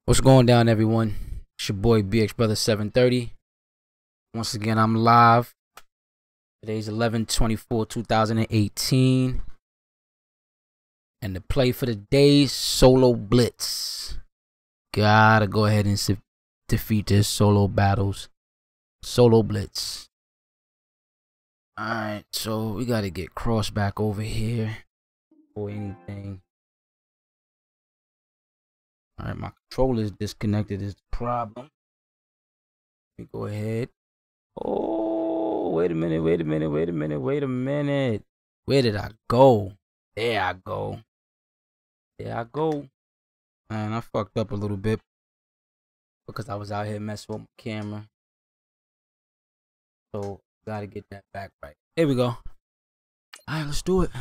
What's going down, everyone? It's your boy BX Brother 730. Once again, I'm live. Today's 11/24/2018, and the play for the day, solo blitz. Gotta go ahead and defeat this solo battles, solo blitz. All right, so we gotta get Cross back over here or anything. All right, my controller is disconnected is the problem. Let me go ahead. Oh, wait a minute. Where did I go? There I go. Man, I fucked up a little bit because I was out here messing with my camera. So, gotta get that back right. There we go. All right, let's do it.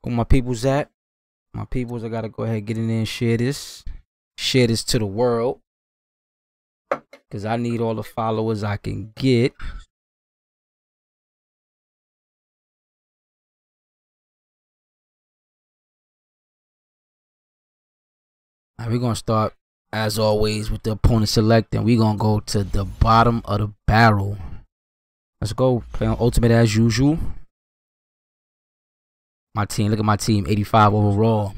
Where my people's at? My peoples, I gotta go ahead and get in there and share this. Share this to the world. Because I need all the followers I can get. Alright, we're gonna start, as always, with the opponent select. And we're gonna go to the bottom of the barrel. Let's go. Play on ultimate as usual. My team, look at my team, 85 overall.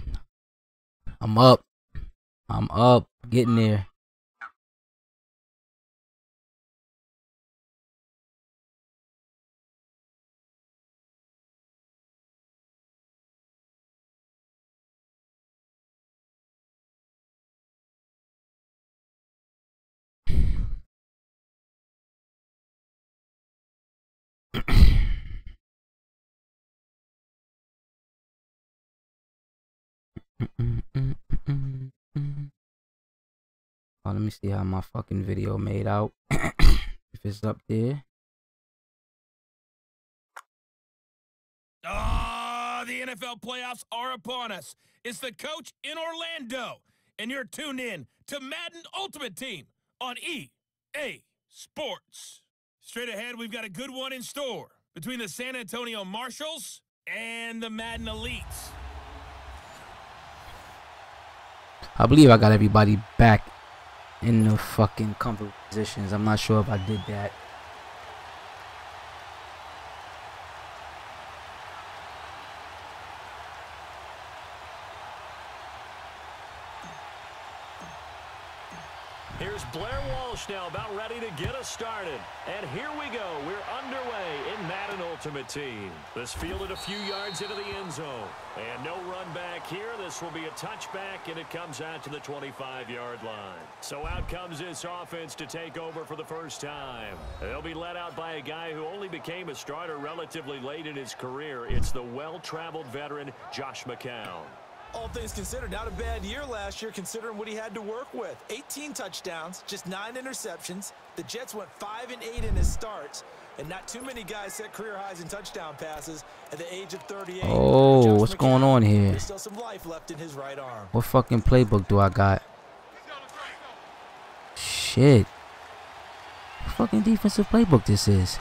I'm up, getting there. Oh, let me see how my fucking video made out. If it's up there. The NFL playoffs are upon us. It's the coach in Orlando, and you're tuned in to Madden Ultimate Team on EA Sports. Straight ahead, we've got a good one in store between the San Antonio Marshalls and the Madden Elites. I believe I got everybody back in the fucking comfortable positions. I'm not sure if I did that. Here's Blair Walsh now about ready to get us started. And here we go. We're underway in Madden Ultimate Team. This fielded a few yards into the end zone. And no run back here. This will be a touchback, and it comes out to the 25-yard line. So out comes this offense to take over for the first time. They'll be led out by a guy who only became a starter relatively late in his career. It's the well-traveled veteran, Josh McCown. All things considered, not a bad year last year considering what he had to work with. 18 touchdowns, just 9 interceptions. The Jets went 5 and 8 in his starts, and not too many guys set career highs in touchdown passes at the age of 38. Oh, what's going on here? There's still some life left in his right arm. What fucking playbook do I got? Shit. What fucking defensive playbook this is?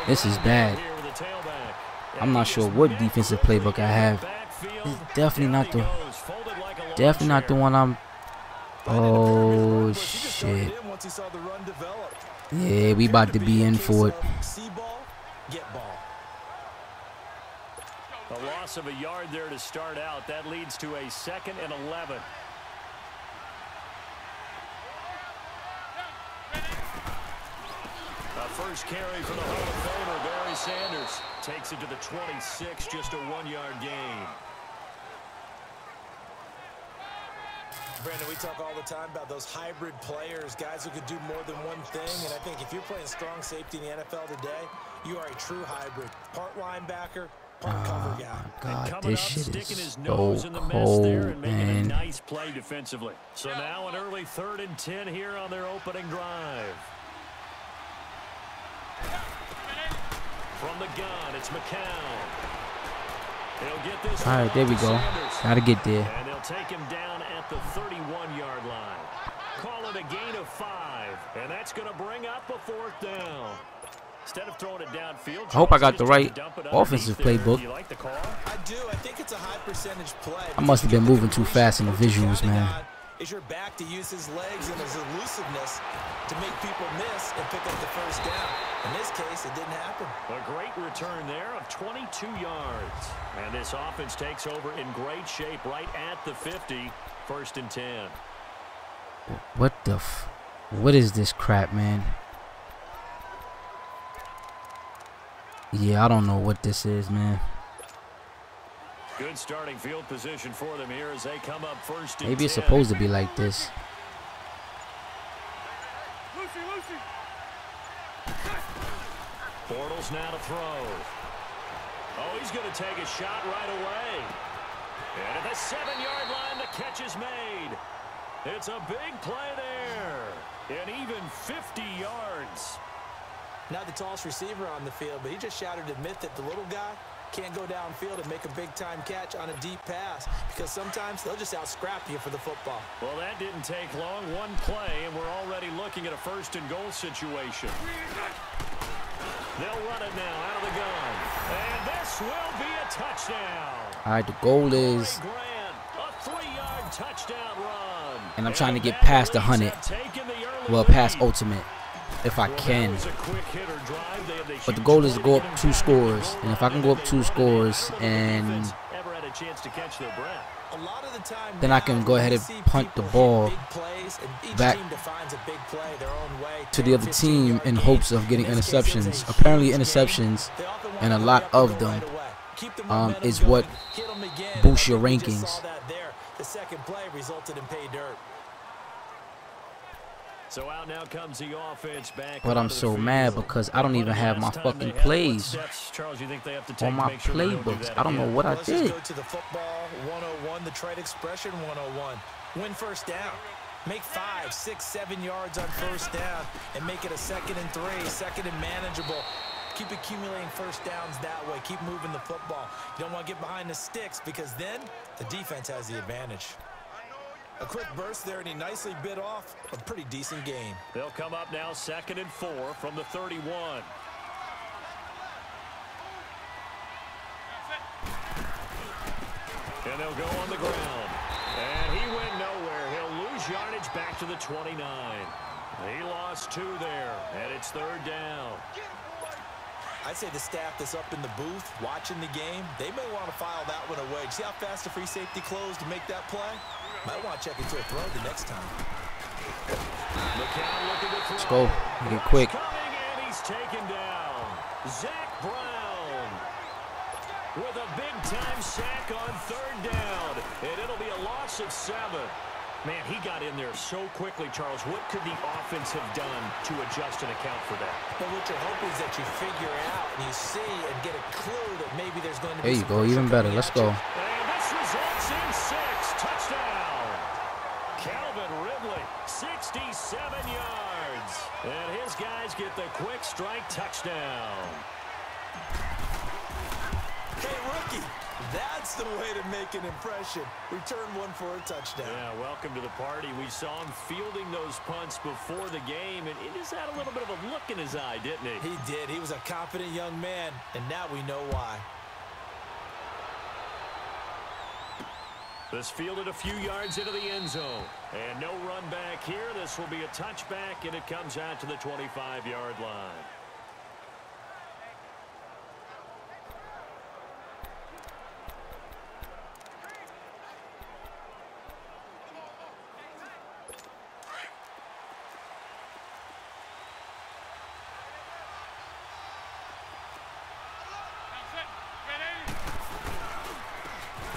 This is bad. I'm not sure what defensive playbook I have. It's definitely not the one I'm. Oh shit. Yeah, we about to be in for it. A loss of a yard there to start out. That leads to a 2nd and 11. First carry for the Hall of Famer, Barry Sanders. Takes it to the 26, just a 1-yard gain. Brandon, we talk all the time about those hybrid players, guys who could do more than one thing. And I think if you're playing strong safety in the NFL today, you are a true hybrid. Part linebacker, part cover guy. God, this shit is so cold, man. Nice play defensively. So now an early 3rd and 10 here on their opening drive. From the gun, it's McCown. He'll get this. All right, there we go. Gotta get there. And they'll take him down at the 31-yard line. Call it a gain of 5, and that's going to bring up a 4th down. Instead of throwing it downfield, I hope I got the right offensive playbook. You like the call? I do. I think it's a high percentage play. I must have been moving too fast in the visuals, man. Is your back to use his legs and his elusiveness to make people miss and pick up the first down. In this case, it didn't happen. A great return there of 22 yards. And this offense takes over in great shape right at the 50. 1st and 10. What is this crap, man? Yeah, I don't know what this is, man. Good starting field position for them here as they come up 1st and Maybe it's 10. supposed to be like this. Bortles now to throw. Oh, he's going to take a shot right away. And at the 7-yard line, the catch is made. It's a big play there. And even 50 yards. Not the tallest receiver on the field, but he just shouted to admit that the little guy can't go downfield and make a big-time catch on a deep pass because sometimes they'll just out-scrap you for the football. Well, that didn't take long. One play, and we're already looking at a 1st and goal situation. They'll run it now out of the gun. And this will be a touchdown. All right, the goal is, A 3-yard touchdown run. and I'm trying to get past the 100. Well, past ultimate, if I can. But the goal is to go up 2 scores, and if I can go up 2 scores, and then I can go ahead and punt the ball back to the other team in hopes of getting interceptions. Apparently, interceptions, and a lot of them, is what boosts your rankings. The second play resulted in pay dirt. So out now comes the offense back. But I'm so mad because I don't even have my fucking plays on my playbooks. I don't know what I did. Go to the football 101, the trade expression 101. Win 1st down. Make 5, 6, 7 yards on 1st down and make it a 2nd and 3, 2nd and manageable. Keep accumulating 1st downs that way. Keep moving the football. You don't want to get behind the sticks because then the defense has the advantage. A quick burst there, and he nicely bit off a pretty decent game. They'll come up now 2nd and 4 from the 31. And they'll go on the ground. And he went nowhere. He'll lose yardage back to the 29. He lost 2 there, and it's 3rd down. I'd say the staff that's up in the booth watching the game, they may want to file that one away. See how fast the free safety closed to make that play? Might want to check into a throw the next time. Let's go. Make it quick. And he's taken down. Zach Brown with a big-time sack on 3rd down. And it'll be a loss of 7. Man, he got in there so quickly, Charles. What could the offense have done to adjust and account for that? But what you're hoping is that you figure out and you see and get a clue that maybe there's going to be. There you go, even better. Let's go. And this results in 6. Touchdown. Calvin Ridley, 67 yards. And his guys get the quick strike touchdown. Hey, rookie. That's the way to make an impression. Return one for a touchdown. Yeah, welcome to the party. We saw him fielding those punts before the game, and he just had a little bit of a look in his eye, didn't he? He did. He was a confident young man, and now we know why. This fielded a few yards into the end zone. And no run back here. This will be a touchback, and it comes out to the 25-yard line.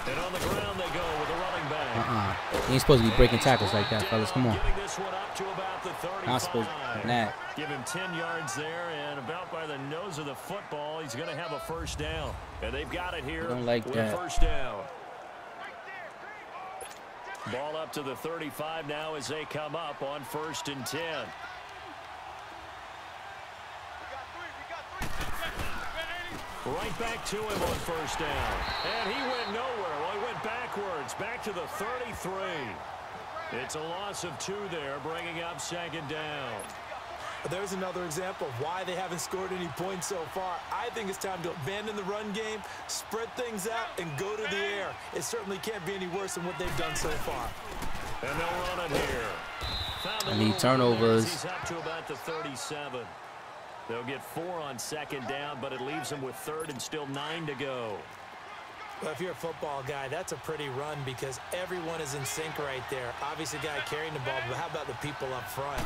And on the ground they go with a running back. He ain't supposed to be breaking tackles like that, fellas. Come on. This one up to about the 35. Not supposed to. Nah. Give him 10 yards there, and about by the nose of the football, he's going to have a 1st down. And they've got it here. I don't like with that. 1st down. Ball up to the 35 now as they come up on 1st and 10. Right back to him on 1st down. And he went nowhere. Well, he went backwards, back to the 33. It's a loss of 2 there, bringing up 2nd down. There's another example of why they haven't scored any points so far. I think it's time to abandon the run game, spread things out, and go to the air. It certainly can't be any worse than what they've done so far. And they'll run it here. I need turnovers. He's up to about the 37. They'll get 4 on second down, but it leaves them with third and still 9 to go. Well, if you're a football guy, that's a pretty run because everyone is in sync right there. Obviously, the guy carrying the ball, but how about the people up front?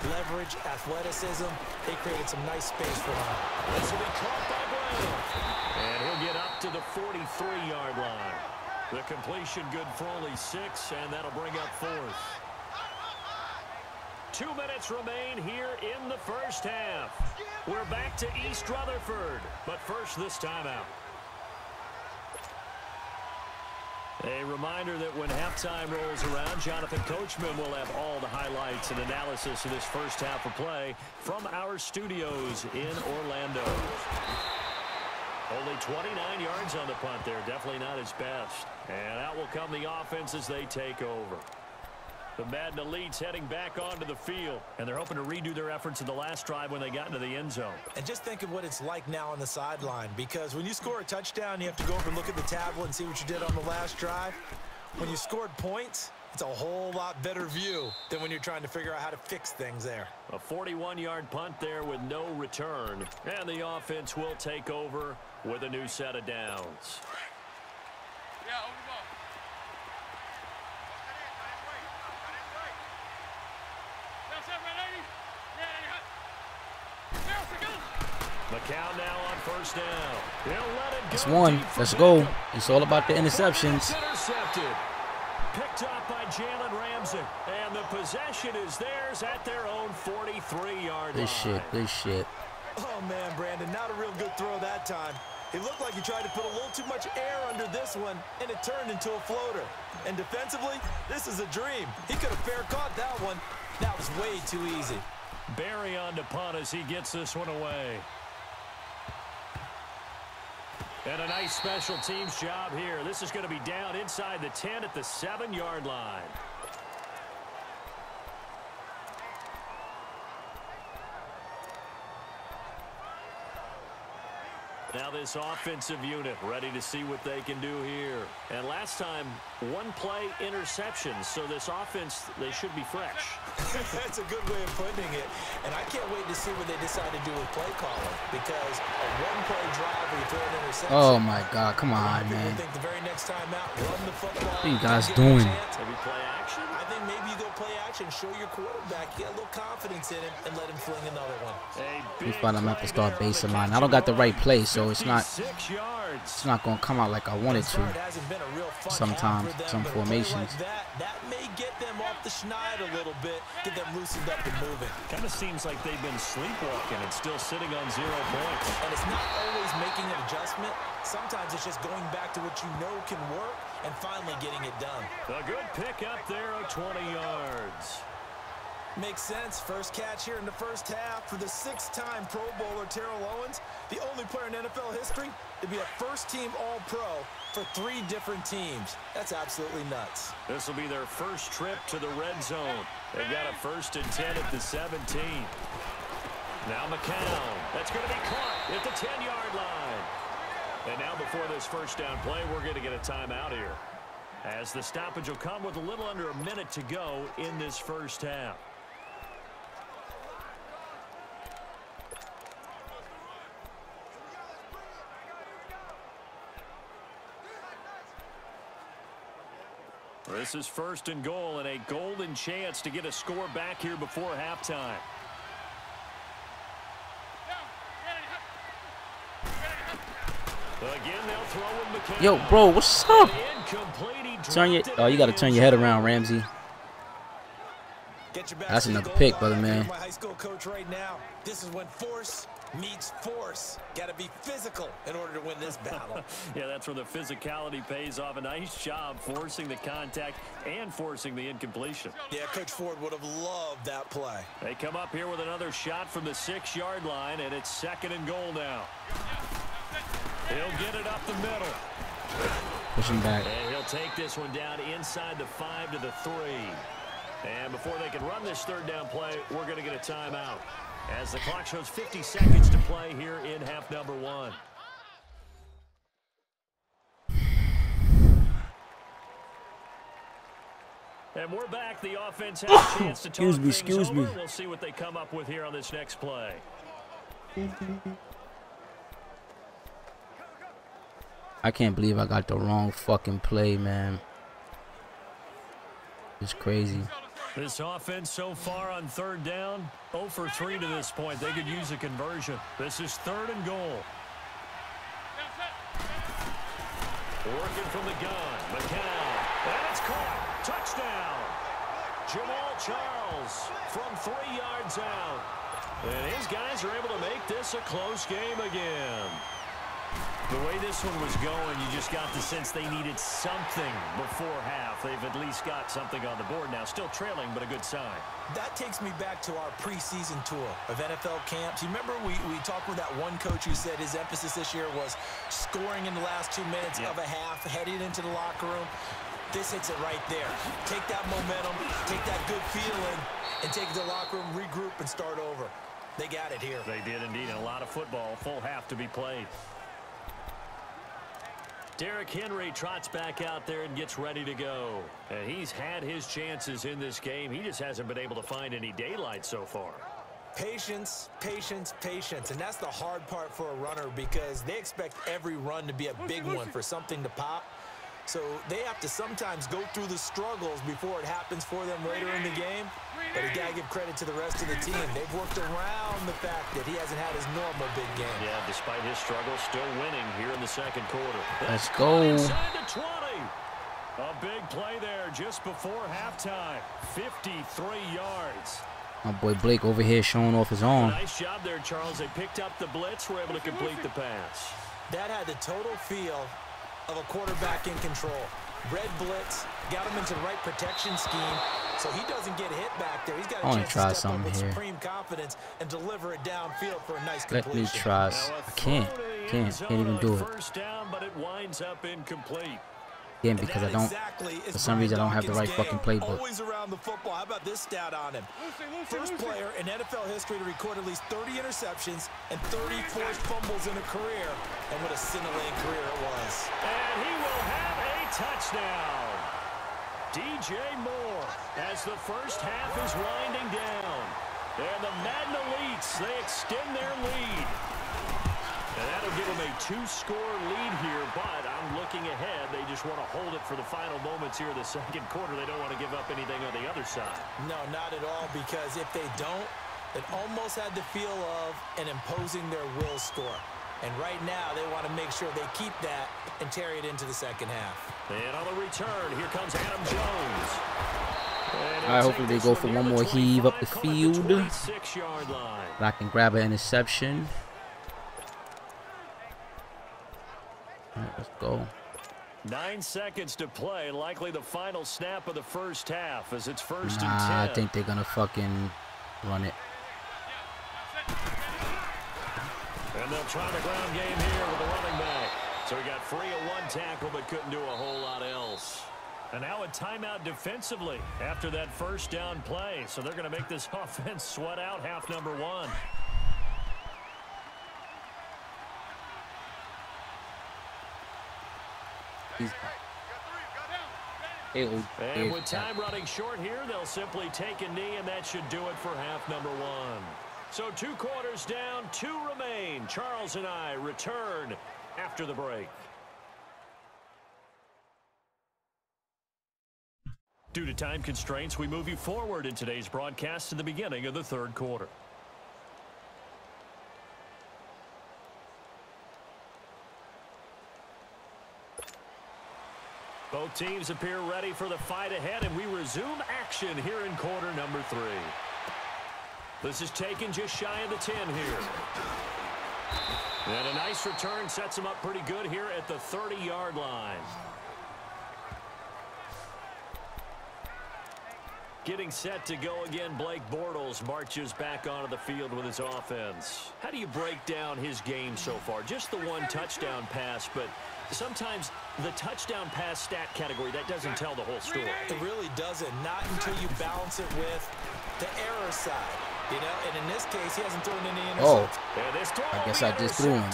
Leverage, athleticism, they created some nice space for him. This will be caught by Brown. And he'll get up to the 43-yard line. The completion good for only 6, and that'll bring up 4th. 2 minutes remain here in the first half. We're back to East Rutherford, but first this timeout. A reminder that when halftime rolls around, Jonathan Coachman will have all the highlights and analysis of this first half of play from our studios in Orlando. Only 29 yards on the punt there. Definitely not his best. And out will come the offense as they take over. The Madden Elites heading back onto the field, and they're hoping to redo their efforts in the last drive when they got into the end zone. And just think of what it's like now on the sideline, because when you score a touchdown, you have to go over and look at the tablet and see what you did on the last drive. When you scored points, it's a whole lot better view than when you're trying to figure out how to fix things there. A 41-yard punt there with no return, and the offense will take over with a new set of downs. McCown now on first down. It's one. Let's go. It's all about the interceptions. Intercepted. Picked up by Jalen Ramsey. And the possession is theirs at their own 43-yard line. Good shit. Oh, man, Brandon, not a real good throw that time. It looked like he tried to put a little too much air under this one, and it turned into a floater. And defensively, this is a dream. He could have fair caught that one. That was way too easy. Barry on to punt as he gets this one away. And a nice special teams job here. This is going to be down inside the 10 at the 7-yard line. Now this offensive unit ready to see what they can do here. And last time, 1 play interception. So this offense, they should be fresh. That's a good way of putting it. And I can't wait to see what they decide to do with play calling. Because a 1-play drive where you throw an interception. Oh, my God. Come on, man. I think the very next time out, run the football. What are you guys doing? Maybe play action? I think maybe you go play action, show your quarterback, get a little confidence in him, and let him fling another one. We find I'm going to have to start basing line. I don't got the right play, so it's not going to come out like I wanted to. Sometimes, some formations. That may get them off the schneid a little bit, get them loosened up and moving. Kind of seems like they've been sleepwalking and still sitting on 0 points. And it's not always making an adjustment. Sometimes it's just going back to what you know can work and finally getting it done. A good pick up there of 20 yards. Makes sense. First catch here in the first half for the 6-time Pro Bowler Terrell Owens, the only player in NFL history to be a first-team All-Pro for 3 different teams. That's absolutely nuts. This will be their first trip to the red zone. They've got a 1st and 10 at the 17. Now McCown. That's going to be caught at the 10-yard line. And now before this first down play, we're going to get a timeout here, as the stoppage will come with a little under a minute to go in this first half. This is 1st and goal and a golden chance to get a score back here before halftime. Again, they'll throw with McCown. Yo, bro, what's up? You got to turn your head around, Ramsey. That's another pick, brother, man. My high school coach right now. This is when force meets force. Got to be physical in order to win this battle. Yeah, that's where the physicality pays off. A nice job forcing the contact and forcing the incompletion. Yeah, Coach Ford would have loved that play. They come up here with another shot from the 6-yard line, and it's 2nd and goal now. He'll get it up the middle. Pushing back. And he'll take this one down inside the 5 to the 3. And before they can run this 3rd down play, we're going to get a timeout. as the clock shows 50 seconds to play here in half number 1. And we're back. The offense has a chance to talk things over. We'll see what they come up with here on this next play. I can't believe I got the wrong fucking play, man. It's crazy. This offense so far on 3rd down, 0 for 3 to this point. They could use a conversion. This is 3rd and goal. Working from the gun. McCown. And it's caught. Touchdown. Jamal Charles from 3 yards out. And his guys are able to make this a close game again. The way this one was going, you just got the sense they needed something before half. They've at least got something on the board now. Still trailing, but a good sign. That takes me back to our preseason tour of NFL camps. You remember we talked with that one coach who said his emphasis this year was scoring in the last 2 minutes of a half, heading into the locker room. This hits it right there. Take that momentum, take that good feeling, and take it to the locker room, regroup, and start over. They got it here. They did indeed, and a lot of football, full half to be played. Derrick Henry trots back out there and gets ready to go. And he's had his chances in this game. He just hasn't been able to find any daylight so far. Patience, patience, patience. And that's the hard part for a runner because they expect every run to be a big one for something to pop. So they have to sometimes go through the struggles before it happens for them later in the game. But you got to give credit to the rest of the team. They've worked around the fact that he hasn't had his normal big game. Yeah, despite his struggles, still winning here in the 2nd quarter. Let's go. Inside to 20. A big play there just before halftime. 53 yards. My boy Blake over here showing off his arm. Nice job there, Charles. They picked up the blitz, were able to complete the pass. That had the total feel of a quarterback in control. Red blitz, got him into the right protection scheme, so he doesn't get hit back there. He's got a chance to step up with supreme confidence and deliver it downfield for a nice completion. Let me try. I can't even do it. First down, but it winds up incomplete. Again, because I don't, for some reason, I don't have the right fucking playbook. Always around the football. How about this stat on him? First player in NFL history to record at least 30 interceptions and 30 forced fumbles in a career. And what a scintillating career it was. And he will have a touchdown. DJ Moore as the first half is winding down. And the Madden Elites, they extend their lead. And that'll give them a 2-score lead here, but I'm looking ahead. They just want to hold it for the final moments here in the 2nd quarter. They don't want to give up anything on the other side. No, not at all, because if they don't, it almost had the feel of an imposing their will score. And right now, they want to make sure they keep that and carry it into the 2nd half. And on the return, here comes Adam Jones. All right, hopefully they go for one more heave up the field. I can grab an interception. All right, let's go. 9 seconds to play. Likely the final snap of the first half as it's 1st and 10. I think they're going to fucking run it. And they'll try the ground game here with the running back. So he got free of 1 tackle but couldn't do a whole lot else. And now a timeout defensively after that first down play. So they're going to make this offense sweat out half number 1. And with time running short here, they'll simply take a knee, and that should do it for half number 1. So 2 quarters down, 2 remain. Charles and I return after the break. Due to time constraints, we move you forward in today's broadcast to the beginning of the 3rd quarter. Both teams appear ready for the fight ahead, and we resume action here in quarter number 3. This is taken just shy of the 10 here. And a nice return sets them up pretty good here at the 30-yard line. Getting set to go again, Blake Bortles marches back onto the field with his offense. How do you break down his game so far? Just the 1 touchdown pass, but sometimes the touchdown pass stat category, that doesn't tell the whole story. It really doesn't, not until you balance it with the error side. You know, and in this case, he hasn't thrown any Oh, interceptions. I guess I just threw him.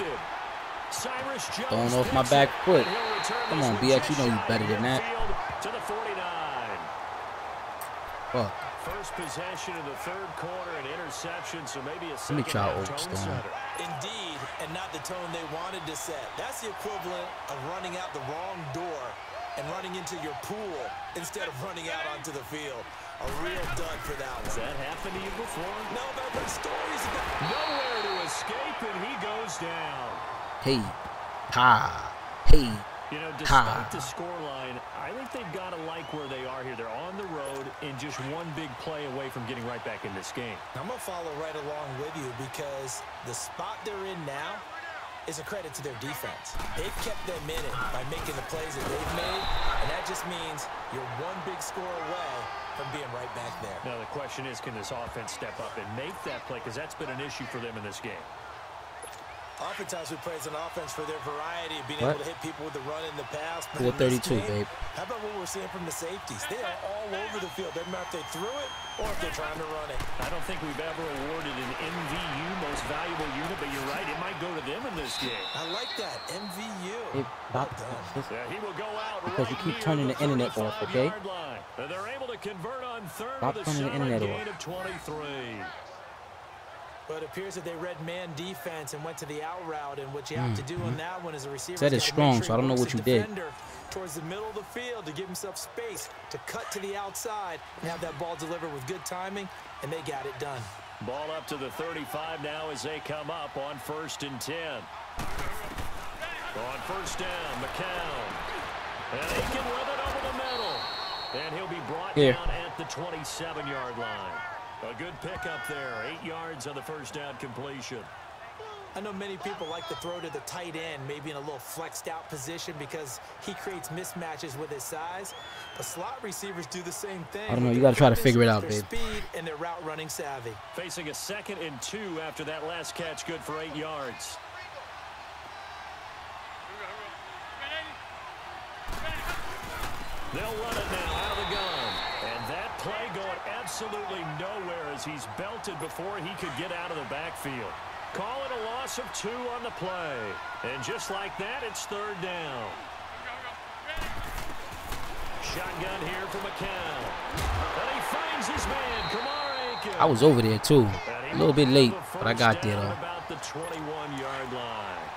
Throwing off my back foot. Come on, BX, you know you better than that. To the 49. Fuck. First possession of the third quarter, an interception, so maybe a Let me try second-half Oaks tone then. setter. Indeed, and not the tone they wanted to set. That's the equivalent of running out the wrong door and running into your pool instead of running out onto the field. A real dud for that one. Has that happened to you before? No, but I've heard stories about Nowhere to escape, and he goes down. Hey. Ha. Hey. You know, despite the scoreline, I think they've got to like where they are here. They're on the road and just one big play away from getting right back in this game. I'm going to follow right along with you because the spot they're in now is a credit to their defense. They've kept them in it by making the plays that they've made, and that just means you're one big score away from being right back there. Now, the question is, can this offense step up and make that play? Because that's been an issue for them in this game. Oftentimes we praise an offense for their variety of being able to hit people with the run in the pass. 432, babe. How about what we're seeing from the safeties? They are all over the field. Doesn't matter if they threw it or if they're trying to run it. I don't think we've ever awarded an MVU, most valuable unit, but you're right, it might go to them in this game. I like that, MVU. Hey, Well Bob, done. Yeah, he will go out because you right keep turning the internet off, okay? line. And they're able to convert on third Stop with a turning the solid internet gain off. of 23. But it appears that they read man defense and went to the out route, and what you have to do on that one is a receiver. Said it's strong, so I don't know what you did. Towards the middle of the field to give himself space to cut to the outside and have that ball delivered with good timing, and they got it done. Ball up to the 35 now as they come up on 1st and 10. On first down, McCown. And he can rub it over the middle. And he'll be brought down at the 27-yard line. A good pickup there. 8 yards on the first down completion. I know many people like to throw to the tight end, maybe in a little flexed out position because he creates mismatches with his size. But slot receivers do the same thing. I don't know. You got to try to figure it out, their babe. Speed and their route running savvy. Facing a 2nd and 2 after that last catch, good for 8 yards. They'll run it now out of the gun. And that play going absolutely nowhere as he's belted before he could get out of the backfield. Call it a loss of 2 on the play. And just like that, it's 3rd down. Shotgun here for McCown. And he finds his man, Kamar Aiken. I was over there, too. A little bit late, but I got there, though. About the 21-yard line.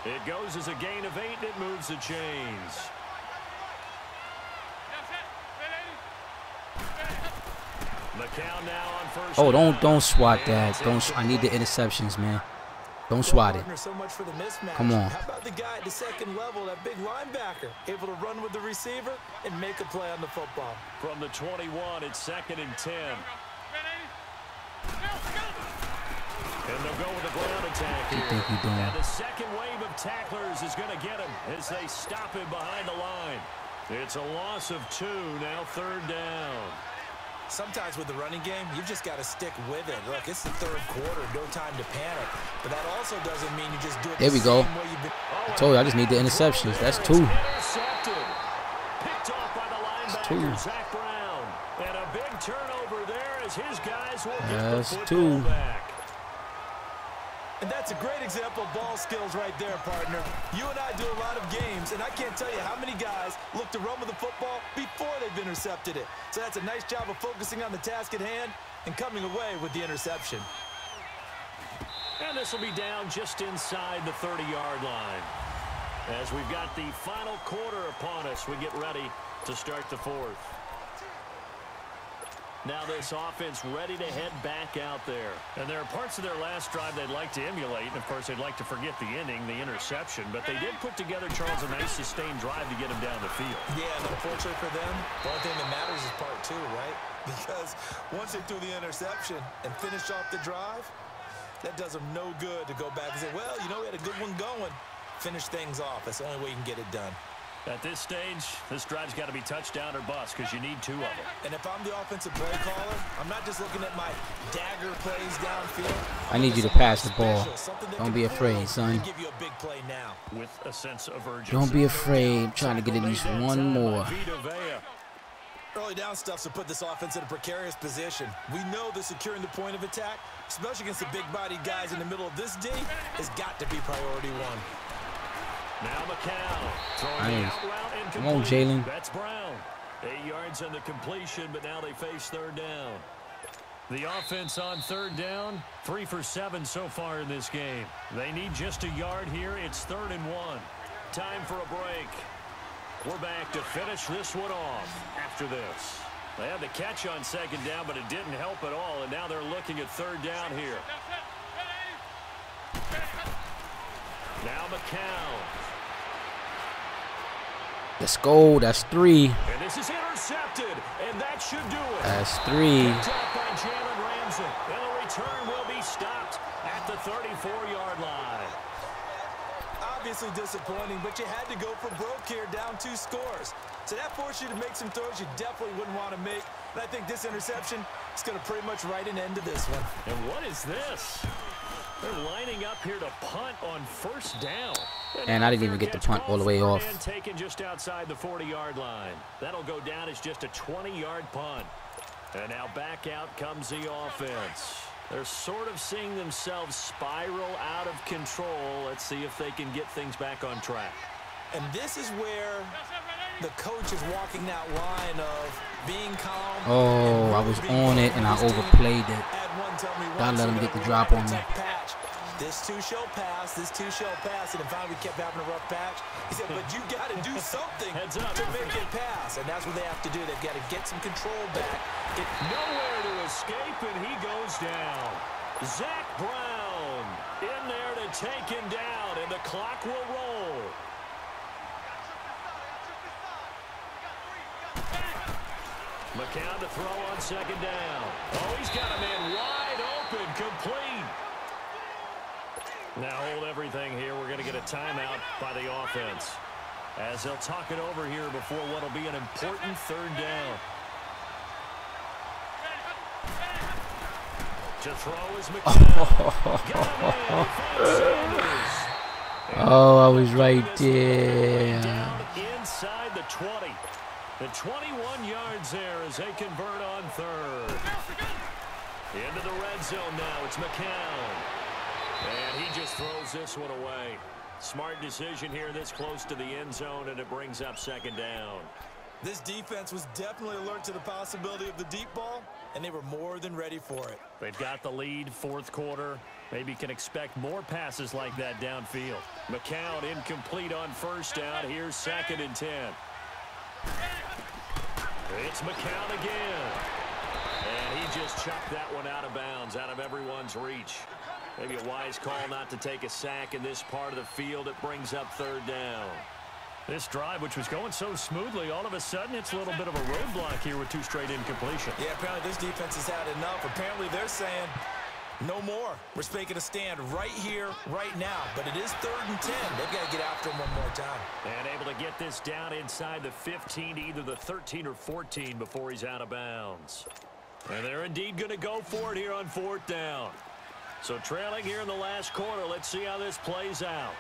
It goes as a gain of 8, and it moves the chains. McCown now on first. Oh, don't swat that. I need the interceptions, man. Don't swat it. So much for the mismatch. Come on. How about the guy at the second level, that big linebacker, able to run with the receiver and make a play on the football? From the 21, it's 2nd and 10. And they'll go with the ground attack here. What do you think you're doing? And the second wave of tacklers is going to get him as they stop him behind the line. It's a loss of 2, now 3rd down. Sometimes with the running game, you've just got to stick with it. Look, it's the 3rd quarter, no time to panic. But that also doesn't mean you just do it There we go. I told you, I just need the interceptions. That's 2. Intercepted. Picked off by the linebacker, 2. Zach Brown. And a big turnover there as his guys will That's get the football 2. back. And that's a great example of ball skills right there, partner. You and I do a lot of games, and I can't tell you how many guys look to run with the football before they've intercepted it. So that's a nice job of focusing on the task at hand and coming away with the interception. And this will be down just inside the 30-yard line. As we've got the final quarter upon us, we get ready to start the 4th. Now this offense ready to head back out there. And there are parts of their last drive they'd like to emulate. And, of course, they'd like to forget the ending, the interception. But they did put together, Charles, a nice sustained drive to get them down the field. Yeah, and unfortunately for them, the only thing that matters is part 2, right? Because once they threw the interception and finished off the drive, that does them no good to go back and say, well, you know, we had a good one going. Finish things off. That's the only way you can get it done. At this stage, this drive's got to be touchdown or bust because you need 2 of them. And if I'm the offensive play caller, I'm not just looking at my dagger plays downfield. I need you to pass the ball. Don't be afraid, son. Give you a big play now. With a sense of urgency. Don't be afraid. I'm trying to get at least one more. Early down stuffs will put this offense in a precarious position. We know that securing the point of attack, especially against the big-bodied guys in the middle of this D, has got to be priority one. Now McCown throwing the out route incomplete. Come on, Jalen. That's Brown. 8 yards on the completion, but now they face third down. The offense on third down, 3 for 7 so far in this game. They need just a yard here. It's 3rd and 1. Time for a break. We're back to finish this one off after this. They had the catch on second down, but it didn't help at all, and now they're looking at third down here. Now McCown. Let's go. That's 3. And this is intercepted, and that should do it. That's 3. Picked up by Jalen Ramsey, and the return will be stopped at the 34-yard line. Obviously disappointing, but you had to go for broke here, down 2 scores. So that forced you to make some throws you definitely wouldn't want to make. And I think this interception is going to pretty much write an end to this one. And what is this? They're lining up here to punt on first down. And I didn't even get the punt all the way off. Taken just outside the 40-yard line. That'll go down as just a 20-yard punt. And now back out comes the offense. They're sort of seeing themselves spiral out of control. Let's see if they can get things back on track. And this is where the coach is walking that line of being calm. Oh, I was on it and I overplayed it. Gotta let him get the drop on me. This too shall pass. This too shall pass. And finally, we kept having a rough patch. He said, but you got to do something to make it pass. And that's what they have to do. They've got to get some control back. Nowhere to escape, and he goes down. Zach Brown in there to take him down, and the clock will roll. McCown to throw on second down. Oh, he's got a man wide open, complete. Now hold everything here. We're going to get a timeout by the offense as they'll talk it over here before what will be an important third down. To throw is McCown. Oh, I was right there. Down inside the 20. The 21 yards there as they convert on third. Into the red zone now. It's McCown. And he just throws this one away. Smart decision here this close to the end zone, and it brings up second down. This defense was definitely alert to the possibility of the deep ball, and they were more than ready for it. They've got the lead, fourth quarter. Maybe can expect more passes like that downfield. McCown incomplete on first down. Here's 2nd and 10. It's McCown again. And he just chucked that one out of bounds, out of everyone's reach. Maybe a wise call not to take a sack in this part of the field. It brings up third down. This drive, which was going so smoothly, all of a sudden it's a little bit of a roadblock here with 2 straight incompletion. Yeah, apparently this defense has had enough. Apparently they're saying no more. We're making a stand right here, right now. But it is 3rd and 10. They've got to get after him one more time. And able to get this down inside the 15, either the 13 or 14 before he's out of bounds. And they're indeed going to go for it here on 4th down. So trailing here in the last quarter, let's see how this plays out.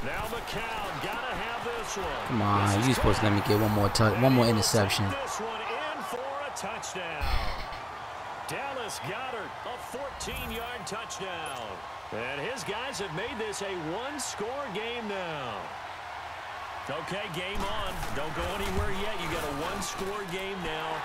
Now McCown got to have this one. Come on, you're supposed to let me get one more interception. This one in for a touchdown. Dallas Goedert, a 14-yard touchdown. And his guys have made this a 1-score game now. Okay, game on. Don't go anywhere yet. You got a 1-score game now.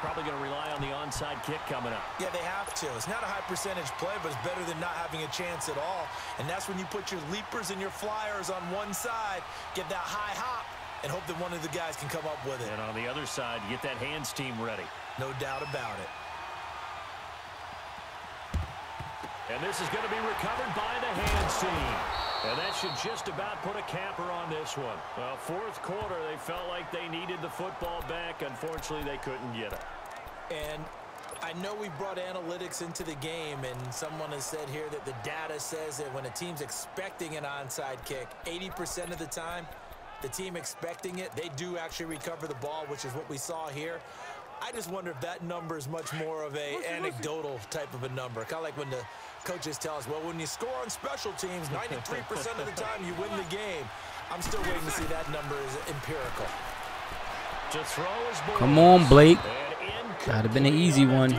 Probably going to rely on the onside kick coming up. Yeah, they have to. It's not a high percentage play, but it's better than not having a chance at all. And that's when you put your leapers and your flyers on one side, get that high hop, and hope that one of the guys can come up with it. And on the other side, get that hands team ready. No doubt about it. And this is going to be recovered by the hands team. And that should just about put a capper on this one. Well, 4th quarter, they felt like they needed the football back. Unfortunately, they couldn't get it. And I know we brought analytics into the game, and someone has said here that the data says that when a team's expecting an onside kick, 80% of the time, the team expecting it, they do actually recover the ball, which is what we saw here. I just wonder if that number is much more of a anecdotal type of a number. Kind of like when the Coaches tell us, well, when you score on special teams, 93% of the time you win the game. I'm still waiting to see that number is empirical. To throw his ball. Come on, Blake. Gotta have been an easy one.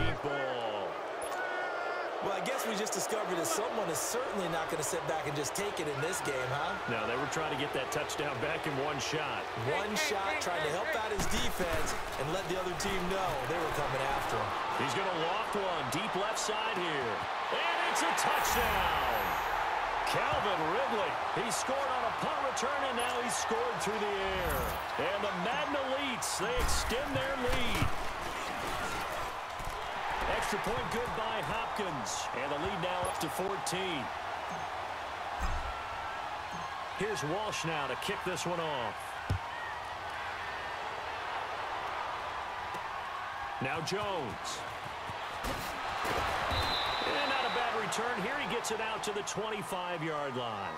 Well, I guess we just discovered that someone is certainly not going to sit back and just take it in this game, huh? No, they were trying to get that touchdown back in one shot. One shot, trying to help out his defense and let the other team know they were coming after him. He's going to loft one deep left side here. And it's a touchdown. Calvin Ridley. He scored on a punt return, and now he's scored through the air. And the Madden Elites, they extend their lead. Extra point good by Hopkins. And the lead now up to 14. Here's Walsh now to kick this one off. Now Jones. And not a bad return here. He gets it out to the 25-yard line.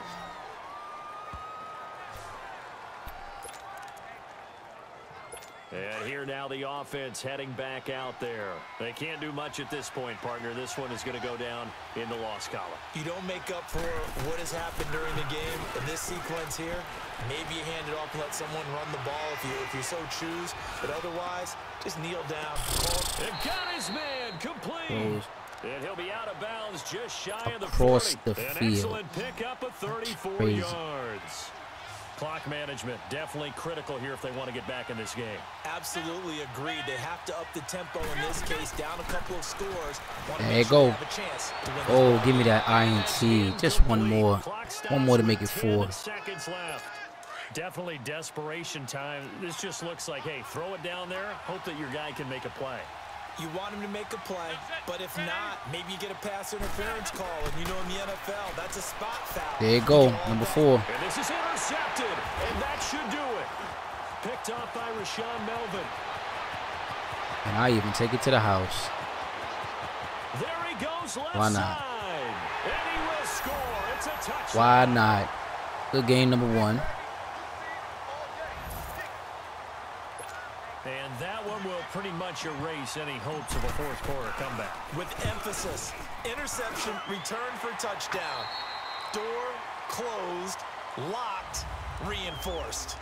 And here now the offense heading back out there. They can't do much at this point, partner. This one is going to go down in the loss column. You don't make up for what has happened during the game in this sequence here. Maybe you hand it off and let someone run the ball if you so choose. But otherwise, just kneel down. And got his man complete. And he'll be out of bounds just shy of the 40. Across the An field. excellent pickup of 34 yards. Clock management definitely critical here if they want to get back in this game. Absolutely agreed. They have to up the tempo in this case, down a couple of scores. There you go. Oh, give me that INT. Just one more. One more to make it 4. Seconds left. Definitely desperation time. This just looks like, hey, throw it down there. Hope that your guy can make a play. You want him to make a play, but if not, maybe you get a pass interference call. And you know in the NFL, that's a spot foul. There you go, number 4. And this is intercepted, and that should do it. Picked off by Rashawn Melvin. And I even take it to the house. There he goes left Why not? side. And he will score. It's a touchdown. Why not? Good game, number 1. And that one will pretty much erase any hopes of a fourth quarter comeback. With emphasis, interception, return for touchdown. Door closed, locked, reinforced.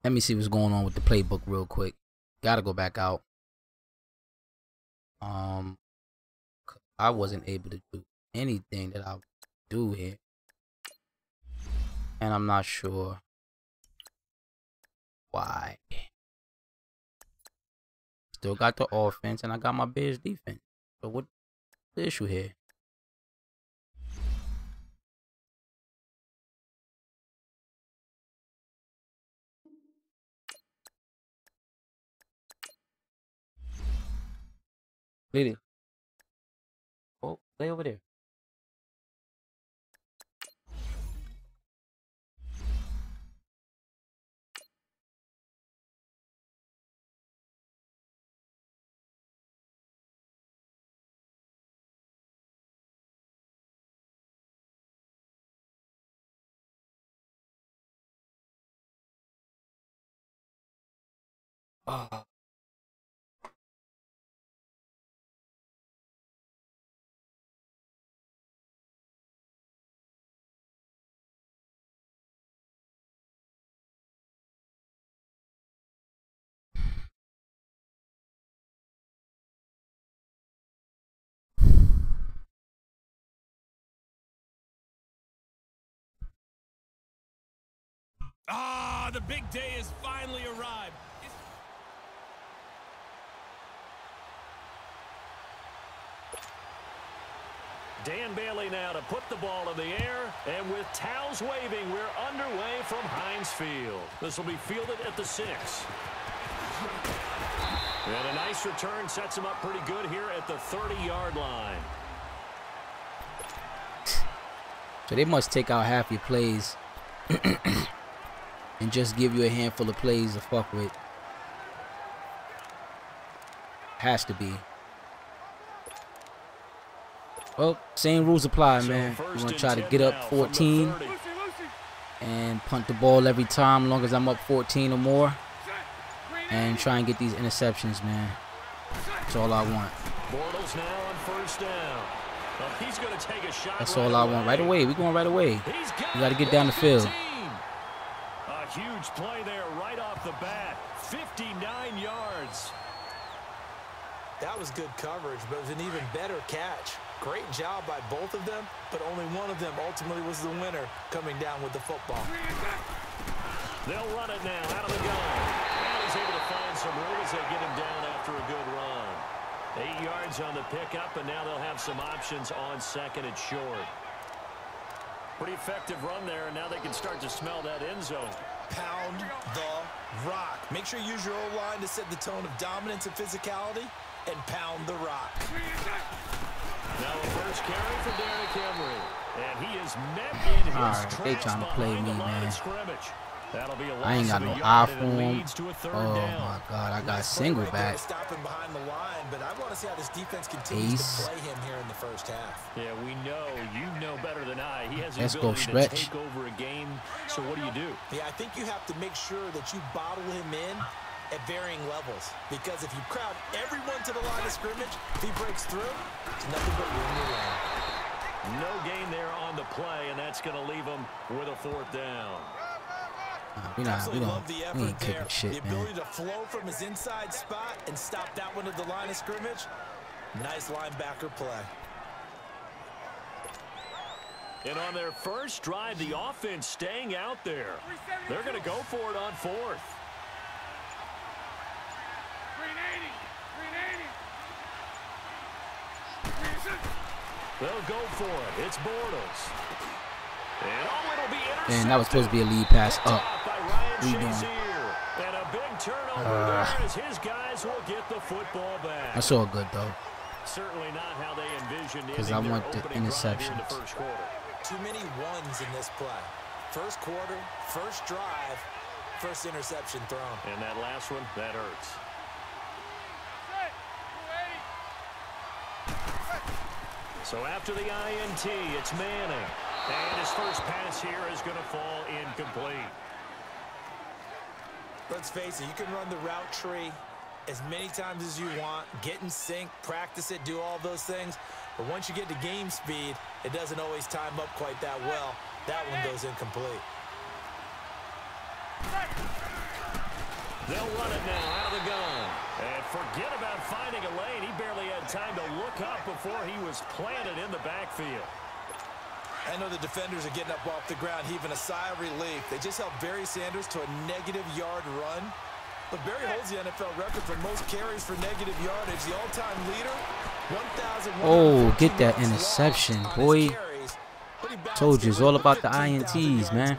Let me see what's going on with the playbook real quick. Gotta go back out. I wasn't able to do anything that I would do here. And I'm not sure why. Still got the offense and I got my Bears defense. So what's the issue here? Really? Oh, stay over there. Ah. Ah, the big day has finally arrived. Dan Bailey now to put the ball in the air, and with towels waving, we're underway from Heinz Field. This will be fielded at the 6. And a nice return sets him up pretty good here at the 30-yard line. So they must take out half your plays and just give you a handful of plays to fuck with. Has to be. Well, same rules apply, man. We're going to try to get up 14 and punt the ball every time, as long as I'm up 14 or more. And try and get these interceptions, man. That's all I want. Bortles now on first down. Well, he's going to take a shot. That's all I want. Right away. We're going right away. We got to get down the field. A huge play there right off the bat. 59 yards. That was good coverage, but it was an even better catch. Great job by both of them, but only one of them ultimately was the winner coming down with the football. They'll run it now out of the gun. And he's able to find some room as they get him down after a good run. 8 yards on the pickup, and now they'll have some options on second and short. Pretty effective run there, and now they can start to smell that end zone. Pound the rock. Make sure you use your O-line to set the tone of dominance and physicality, and pound the rock. Now a first carry for Derrick Henry, and he is met in his tracks they trying to play me, man. Scrimmage. That'll be a I ain't got no eye for him. Oh my God, I got single back. Stopping behind the line, but I want to see how this defense continues to play him here in the first half. Yeah, we know. You know better than I. He has the Let's go ability stretch. to take over a game. So what do? Yeah, I think you have to make sure that you bottle him in at varying levels, because if you crowd everyone to the line of scrimmage, if he breaks through, it's nothing but room to run. No gain there on the play, and that's going to leave him with a fourth down. We ain't kicking shit, the ability to flow from his inside spot and stop that one at the line of scrimmage. Nice linebacker play. And on their first drive, the offense staying out there. They're going to go for it on fourth. They'll go for it. It's Bortles. And that was supposed to be a lead pass up. What are you doing? And a big turnover there as his guys will get the football back. That's all good though. Certainly not how they envisioned it. Because I want the interceptions. Too many ones in this play. First quarter, first drive, first interception thrown. And that last one, that hurts. So after the INT, it's Manning. And his first pass here is going to fall incomplete. Let's face it, you can run the route tree as many times as you want, get in sync, practice it, do all those things. But once you get to game speed, it doesn't always time up quite that well. That one goes incomplete. They'll run it now out of the gun. And forget about finding a lane. He barely had time to look up before he was planted in the backfield. I know the defenders are getting up off the ground, heaving a sigh of relief. They just held Barry Sanders to a -yard run. But Barry holds the NFL record for most carries for negative yardage. The all-time leader, 1,000. Oh, get that interception, boy. Told you, it's all about the INTs, man.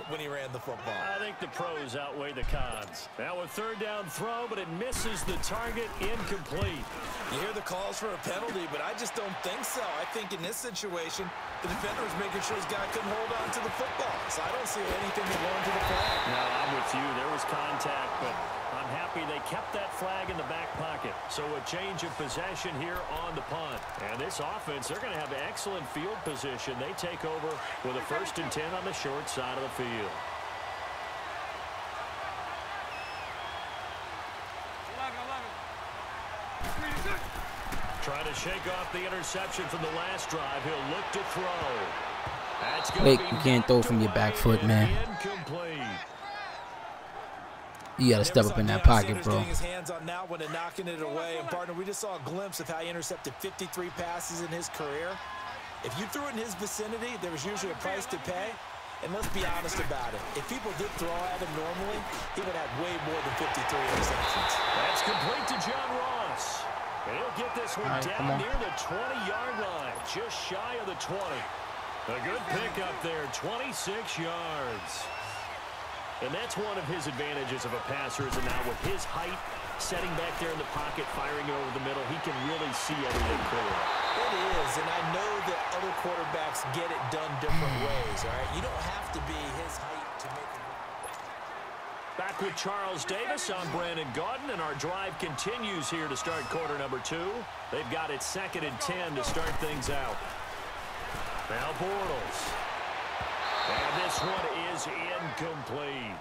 When he ran the football. I think the pros outweigh the cons. Now a third down throw, but it misses the target, incomplete. You hear the calls for a penalty, but I just don't think so. I think in this situation, the defender was making sure his guy couldn't hold on to the football. So I don't see anything that warranted the flag. No, I'm with you. There was contact, but I'm happy they kept that flag in the back pocket. So a change of possession here on the punt. And this offense, they're going to have excellent field position. They take over with a 1st and 10 on the short side of the field. Trying to shake off the interception from the last drive. He'll look to throw. Wait, you can't throw from your back foot, man. Incomplete. You gotta step up in that pocket, bro. His hands on that one and knocking it away. And partner, we just saw a glimpse of how he intercepted 53 passes in his career. If you threw it in his vicinity, there was usually a price to pay. And let's be honest about it. If people did throw at him normally, he would have way more than 53 interceptions. That's complete to John Ross. And he'll get this one down near the 20-yard line, just shy of the 20. A good pickup there, 26 yards. And that's one of his advantages of a passer, is that now with his height, setting back there in the pocket, firing it over the middle, he can really see everything clearly. It is, and I know that other quarterbacks get it done different ways, all right? You don't have to be his height to make it. Back with Charles Davis, I'm Brandon Gaudin, and our drive continues here to start quarter number 2. They've got it 2nd and 10 to start things out. Now Bortles. And this one is incomplete.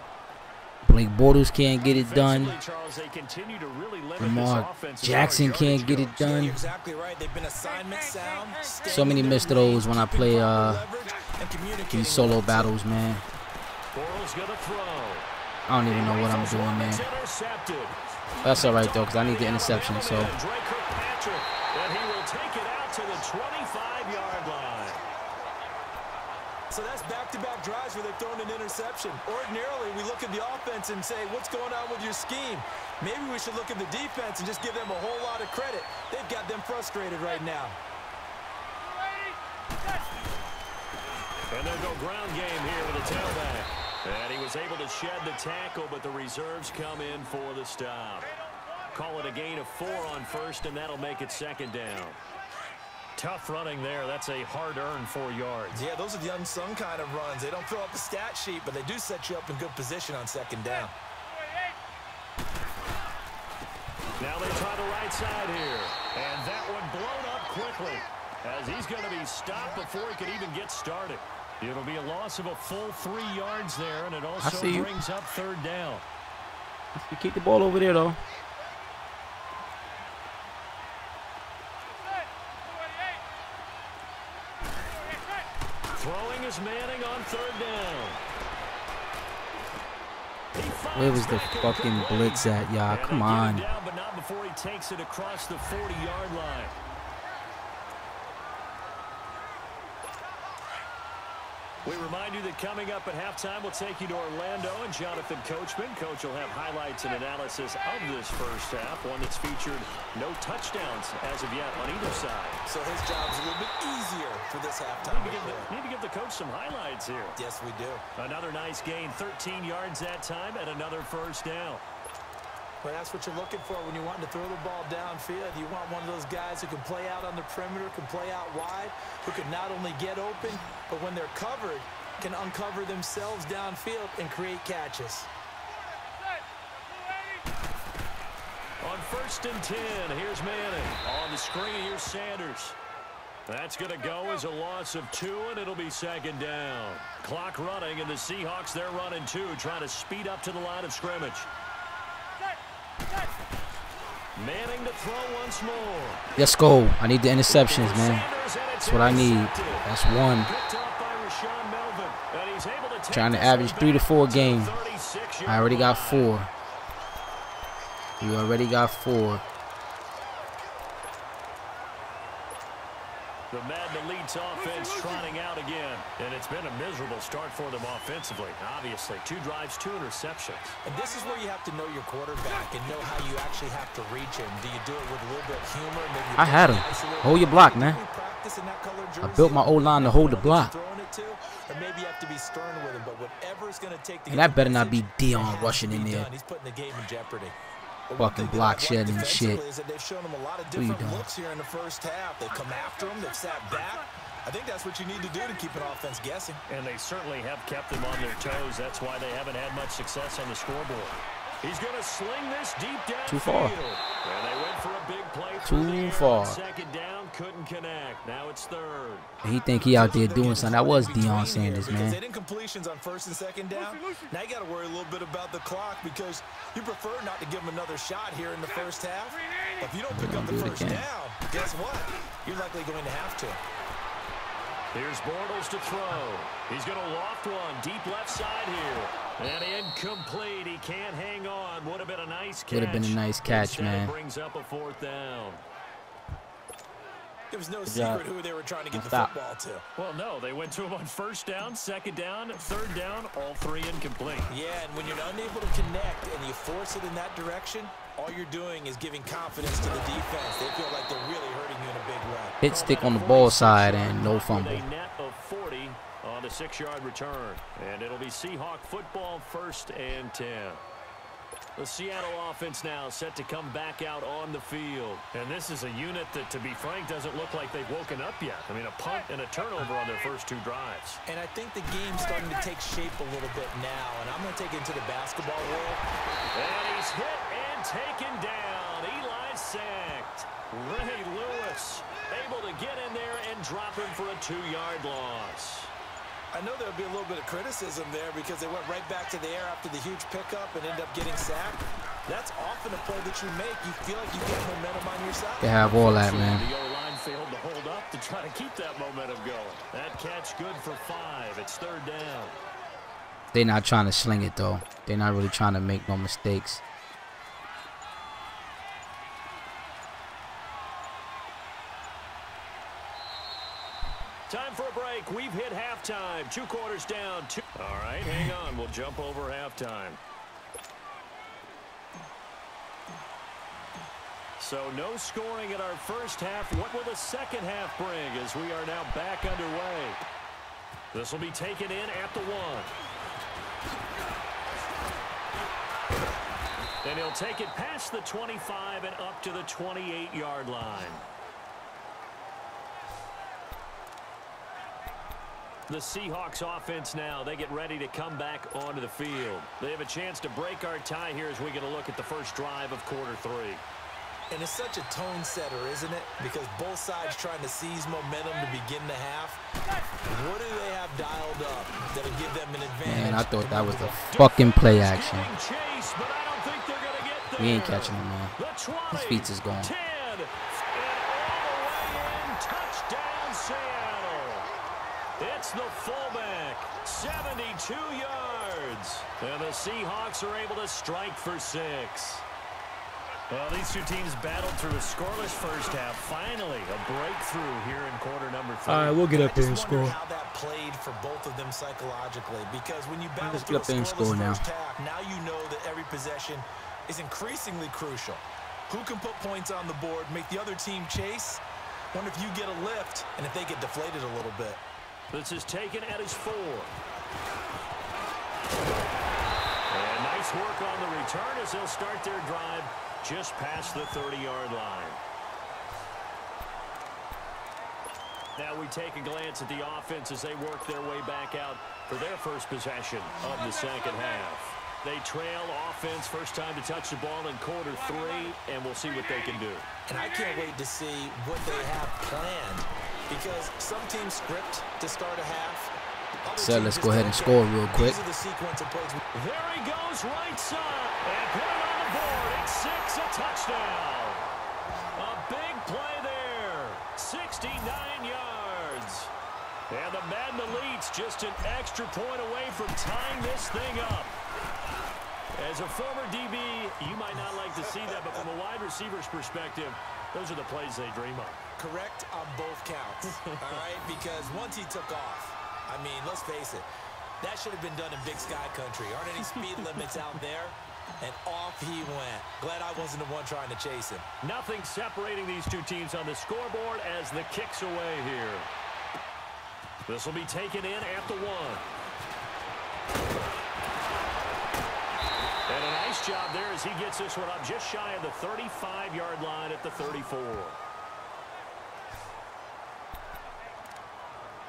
Blake Bortles can't get it done. Charles, they continue to really limit Lamar this Jackson can't get it done. You're exactly right. They've been assignment sound. So many missed throws when I play these solo battles, man. Bortles gonna throw. I don't even know what I'm doing, man. That's all right, though, because I need the interception, so. And he will take it out to the 25-yard line. So that's back-to-back drives where they've thrown an interception. Ordinarily, we look at the offense and say, what's going on with your scheme? Maybe we should look at the defense and just give them a whole lot of credit. They've got them frustrated right now. And they'll go ground game here with the tailback. And he was able to shed the tackle, but the reserves come in for the stop. Call it a gain of 4 on first, and that'll make it 2nd down. Tough running there. That's a hard-earned 4 yards. Yeah, those are the unsung kind of runs. They don't fill up the stat sheet, but they do set you up in good position on 2nd down. Now they try the right side here. And that one blown up quickly, as he's going to be stopped before he could even get started. It'll be a loss of a full 3 yards there, and it also brings up 3rd down. You keep the ball over there, though. Throwing is Manning on 3rd down. Where was the fucking blitz at, y'all? Come on. Down, but not before he takes it across the 40-yard line. We remind you that coming up at halftime, we'll take you to Orlando and Jonathan Coachman. Coach will have highlights and analysis of this first half, one that's featured no touchdowns as of yet on either side. So his job's a little bit easier for this halftime. Need to give the coach some highlights here. Yes, we do. Another nice gain, 13 yards that time, and another 1st down. Well, that's what you're looking for when you're wanting to throw the ball downfield. You want one of those guys who can play out on the perimeter, can play out wide, who can not only get open, but when they're covered, can uncover themselves downfield and create catches. On 1st and 10, here's Manning. On the screen, here's Sanders. That's going to go as a loss of 2, and it'll be 2nd down. Clock running, and the Seahawks, they're running 2, trying to speed up to the line of scrimmage. Manning to throw once more. Let's go. I need the interceptions, man. That's what I need. That's 1. Trying to average 3 to 4 a game. I already got 4. You already got 4. The Madden Elite's offense trotting out again. And it's been a miserable start for them offensively. Obviously, 2 drives, 2 interceptions. And this is where you have to know your quarterback and know how you actually have to reach him. Do you do it with a little bit of humor? Maybe I had him. Hold your block, man. I built my O-line to hold the block. Or maybe you have to be stern with him, but whatever it's going to take to and that better not be Dion rushing in there. He's putting the game in jeopardy. Fucking block shedding and shit. They've shown him a lot of different looks here in the first half. They've come after him. They've sat back. I think that's what you need to do to keep an offense guessing. And they certainly have kept them on their toes. That's why they haven't had much success on the scoreboard. He's going to sling this deep down. Too far. And they went for a big play. Too far. 2nd down, couldn't connect. Now it's 3rd. He think he out there doing something. That was Deion Sanders, man. They didn't completions on 1st and 2nd down. Now you got to worry a little bit about the clock because you prefer not to give him another shot here in the first half. If you don't pick up the first down, guess what? You're likely going to have to. Here's Bortles to throw. He's going to loft one deep left side here. And incomplete. He can't hang on. Would have been a nice catch. Would have been a nice catch, man. Brings up a 4th down. There was no secret who they were trying to get the football to. Well, no. They went to him on 1st down, 2nd down, 3rd down, all 3 incomplete. Yeah, and when you're unable to connect and you force it in that direction, all you're doing is giving confidence to the defense. They feel like they're really hurting you in a big way. Hit stick on the ball side and no fumble. A net of 40 on the 6-yard return. And it'll be Seahawk football, 1st and 10. The Seattle offense now set to come back out on the field. And this is a unit that, to be frank, doesn't look like they've woken up yet. I mean, a punt and a turnover on their first 2 drives. And I think the game's starting to take shape a little bit now. And I'm going to take it into the basketball world. And he's hit and taken down. Eli sacked. Ray Lewis able to get in there and drop him for a 2-yard loss. I know there'll be a little bit of criticism there because they went right back to the air after the huge pickup and ended up getting sacked. That's often a play that you make. You feel like you get momentum on your side. They have all that, man. The O-line failed to hold up to try to keep that momentum going. That catch good for 5. It's 3rd down. They're not trying to sling it, though. They're not really trying to make no mistakes. Time for a break. We've hit halftime. 2 quarters down. All right, hang on. We'll jump over halftime. So no scoring in our first half. What will the second half bring as we are now back underway? This will be taken in at the 1. And he'll take it past the 25 and up to the 28-yard line. The Seahawks offense now, they get ready to come back onto the field. They have a chance to break our tie here as we get a look at the first drive of quarter 3. And it's such a tone setter, isn't it? Because both sides trying to seize momentum to begin the half. What do they have dialed up that'll give them an advantage? Man, I thought that was the fucking play action. Chase, but I don't think they're going to get there. We ain't catching him, man. His feet is gone. 10, and all the way in, touchdown Seattle. It's the fullback, 72 yards. And the Seahawks are able to strike for 6. Well, these two teams battled through a scoreless first half. Finally, a breakthrough here in quarter number 3. All right, we'll get up here and I just score. wonder how that played for both of them psychologically. Because when you battle Let's through get up there a and score scoreless now. first half, now you know that every possession is increasingly crucial. Who can put points on the board, make the other team chase? Wonder if you get a lift and if they get deflated a little bit. This is taken at his 4. And nice work on the return as they'll start their drive just past the 30-yard line. Now we take a glance at the offense as they work their way back out for their first possession of the second half. They trail offense, first time to touch the ball in quarter 3, and we'll see what they can do. And I can't wait to see what they have planned. Because some teams script to start a half. So let's go ahead and score real quick. These are the sequence of plays. There he goes, right side, and put it on the board. It's 6, a touchdown. A big play there, 69 yards. And the Madden Elites just an extra point away from tying this thing up. As a former DB, you might not like to see that, but from a wide receiver's perspective, those are the plays they dream of. Correct on both counts, all right? Because once he took off, I mean, let's face it, that should have been done in Big Sky Country. Aren't any speed limits out there? And off he went. Glad I wasn't the one trying to chase him. Nothing separating these two teams on the scoreboard as the kick's away here. This will be taken in at the 1. And a nice job there as he gets this one up just shy of the 35-yard line at the 34.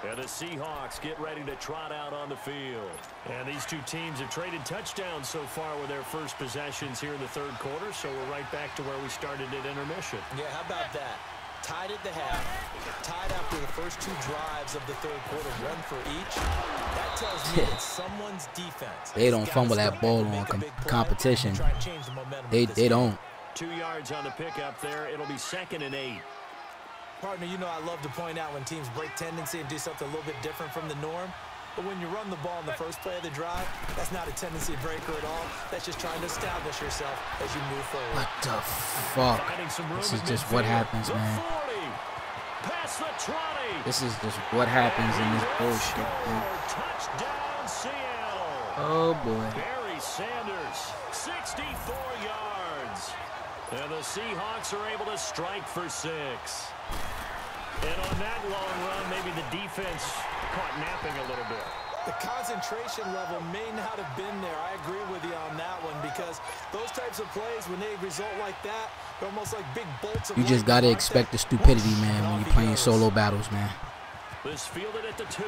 And the Seahawks get ready to trot out on the field. And these two teams have traded touchdowns so far with their first possessions here in the third quarter, so we're right back to where we started at intermission. Yeah, how about that? Tied at the half, tied after the first 2 drives of the third quarter, 1 for each. That tells me that someone's defense. They don't fumble that ball on competition. They don't. 2 yards on the pickup there. It'll be 2nd and 8. Partner, you know I love to point out when teams break tendency and do something a little bit different from the norm. But when you run the ball in the first play of the drive, that's not a tendency breaker at all. That's just trying to establish yourself as you move forward. What the fuck? This is just what happens, man. This is just what happens in this bullshit, man. Touchdown, Seattle. Oh, boy. Barry Sanders, 64 yards. And the Seahawks are able to strike for 6. And on that long run, maybe the defense caught napping a little bit. The concentration level may not have been there. I agree with you on that one because those types of plays, when they result like that, they're almost like big bolts of You just got to expect the stupidity, man, when you're playing solo battles, man. This fielded at the 2.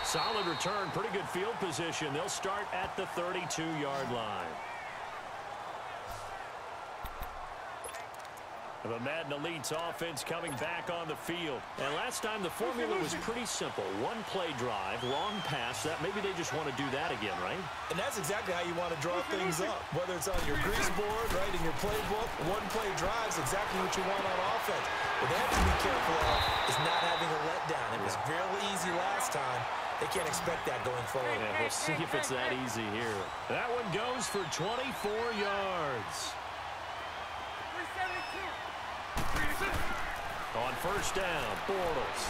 Solid return, pretty good field position. They'll start at the 32-yard line. The Madden Elite's offense coming back on the field. And last time the formula was pretty simple. One play drive, long pass. That maybe they just want to do that again, right? And that's exactly how you want to draw things up. Whether it's on your grease board, right, in your playbook, one play drive is exactly what you want on offense. What they have to be careful of is not having a letdown. It was fairly easy last time. They can't expect that going forward. Yeah, we'll see if it's that easy here. That one goes for 24 yards. On first down, Bortles.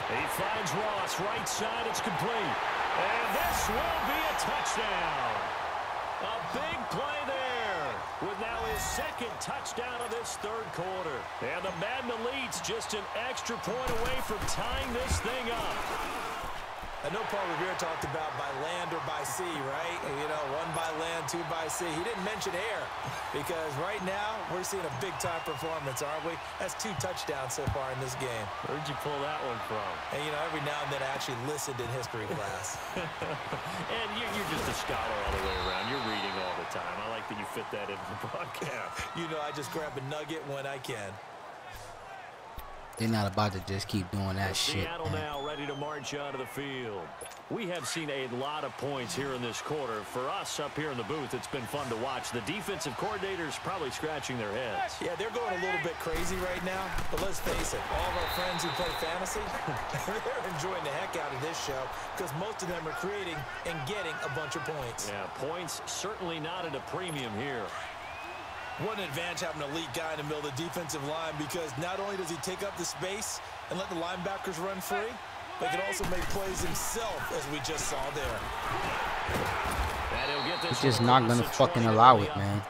He finds Ross, right side, it's complete. And this will be a touchdown. A big play there with now his second touchdown of this third quarter. And the Madden Elite's just an extra point away from tying this thing up. I know Paul Revere talked about by land or by sea, right? You know, 1 by land, 2 by sea. He didn't mention air because right now we're seeing a big-time performance, aren't we? That's 2 touchdowns so far in this game. Where'd you pull that one from? And, you know, every now and then I actually listened in history class. And you're just a scholar all the way around. You're reading all the time. I like that you fit that into the broadcast. You know, I just grab a nugget when I can. They're not about to just keep doing that shit. Seattle now ready to march onto the field. We have seen a lot of points here in this quarter. For us up here in the booth, it's been fun to watch. The defensive coordinators probably scratching their heads. Yeah, they're going a little bit crazy right now. But let's face it, all of our friends who play fantasy, they're enjoying the heck out of this show because most of them are creating and getting a bunch of points. Yeah, points certainly not at a premium here. What an advantage having an elite guy in the middle of the defensive line because not only does he take up the space and let the linebackers run free, but he can also make plays himself, as we just saw there. He's just not going to fucking allow it, man.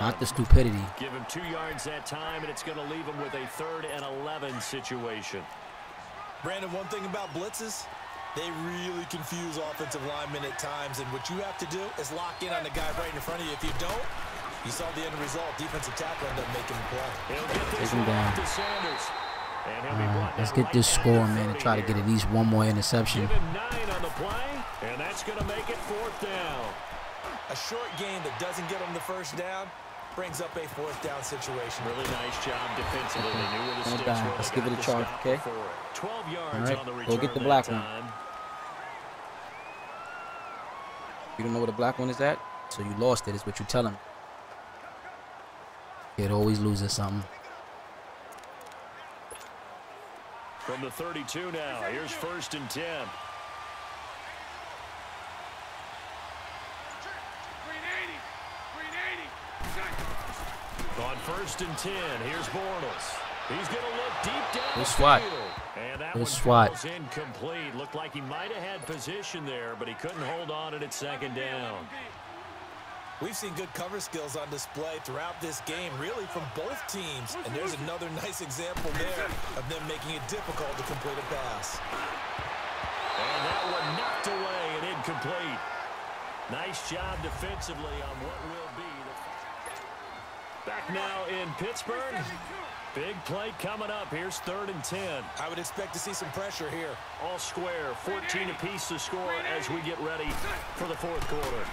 Not the stupidity. Give him 2 yards that time, and it's going to leave him with a 3rd and 11 situation. Brandon, one thing about blitzes, they really confuse offensive linemen at times, and what you have to do is lock in on the guy right in front of you. If you don't, you saw the end result. Defensive tackle ended up making the play. Take him down. Let's get this score, man, and try to get at least 1 more interception. Give him 9 on the play, and that's going to make it 4th down. A short game that doesn't get them the first down brings up a 4th down situation. Really nice job defensively. They knew where the sticks were. Let's give it a charge, okay? 12 yards all right, on the return. go get the black one. You don't know where the black one is at? So you lost it, is what you tell him. Kid always loses something. From the 32 now, here's 1st and 10. On 1st and 10, here's Bortles. He's going to look deep down Good the swat. field. And that Good one swat. falls incomplete. Looked like he might have had position there, but he couldn't hold on at its 2nd down. We've seen good cover skills on display throughout this game, really from both teams. And there's another nice example there of them making it difficult to complete a pass. And that one knocked away and incomplete. Nice job defensively on what will be. Back now in Pittsburgh. Big play coming up. Here's 3rd and 10. I would expect to see some pressure here. All square, 14 apiece to score as we get ready for the 4th quarter.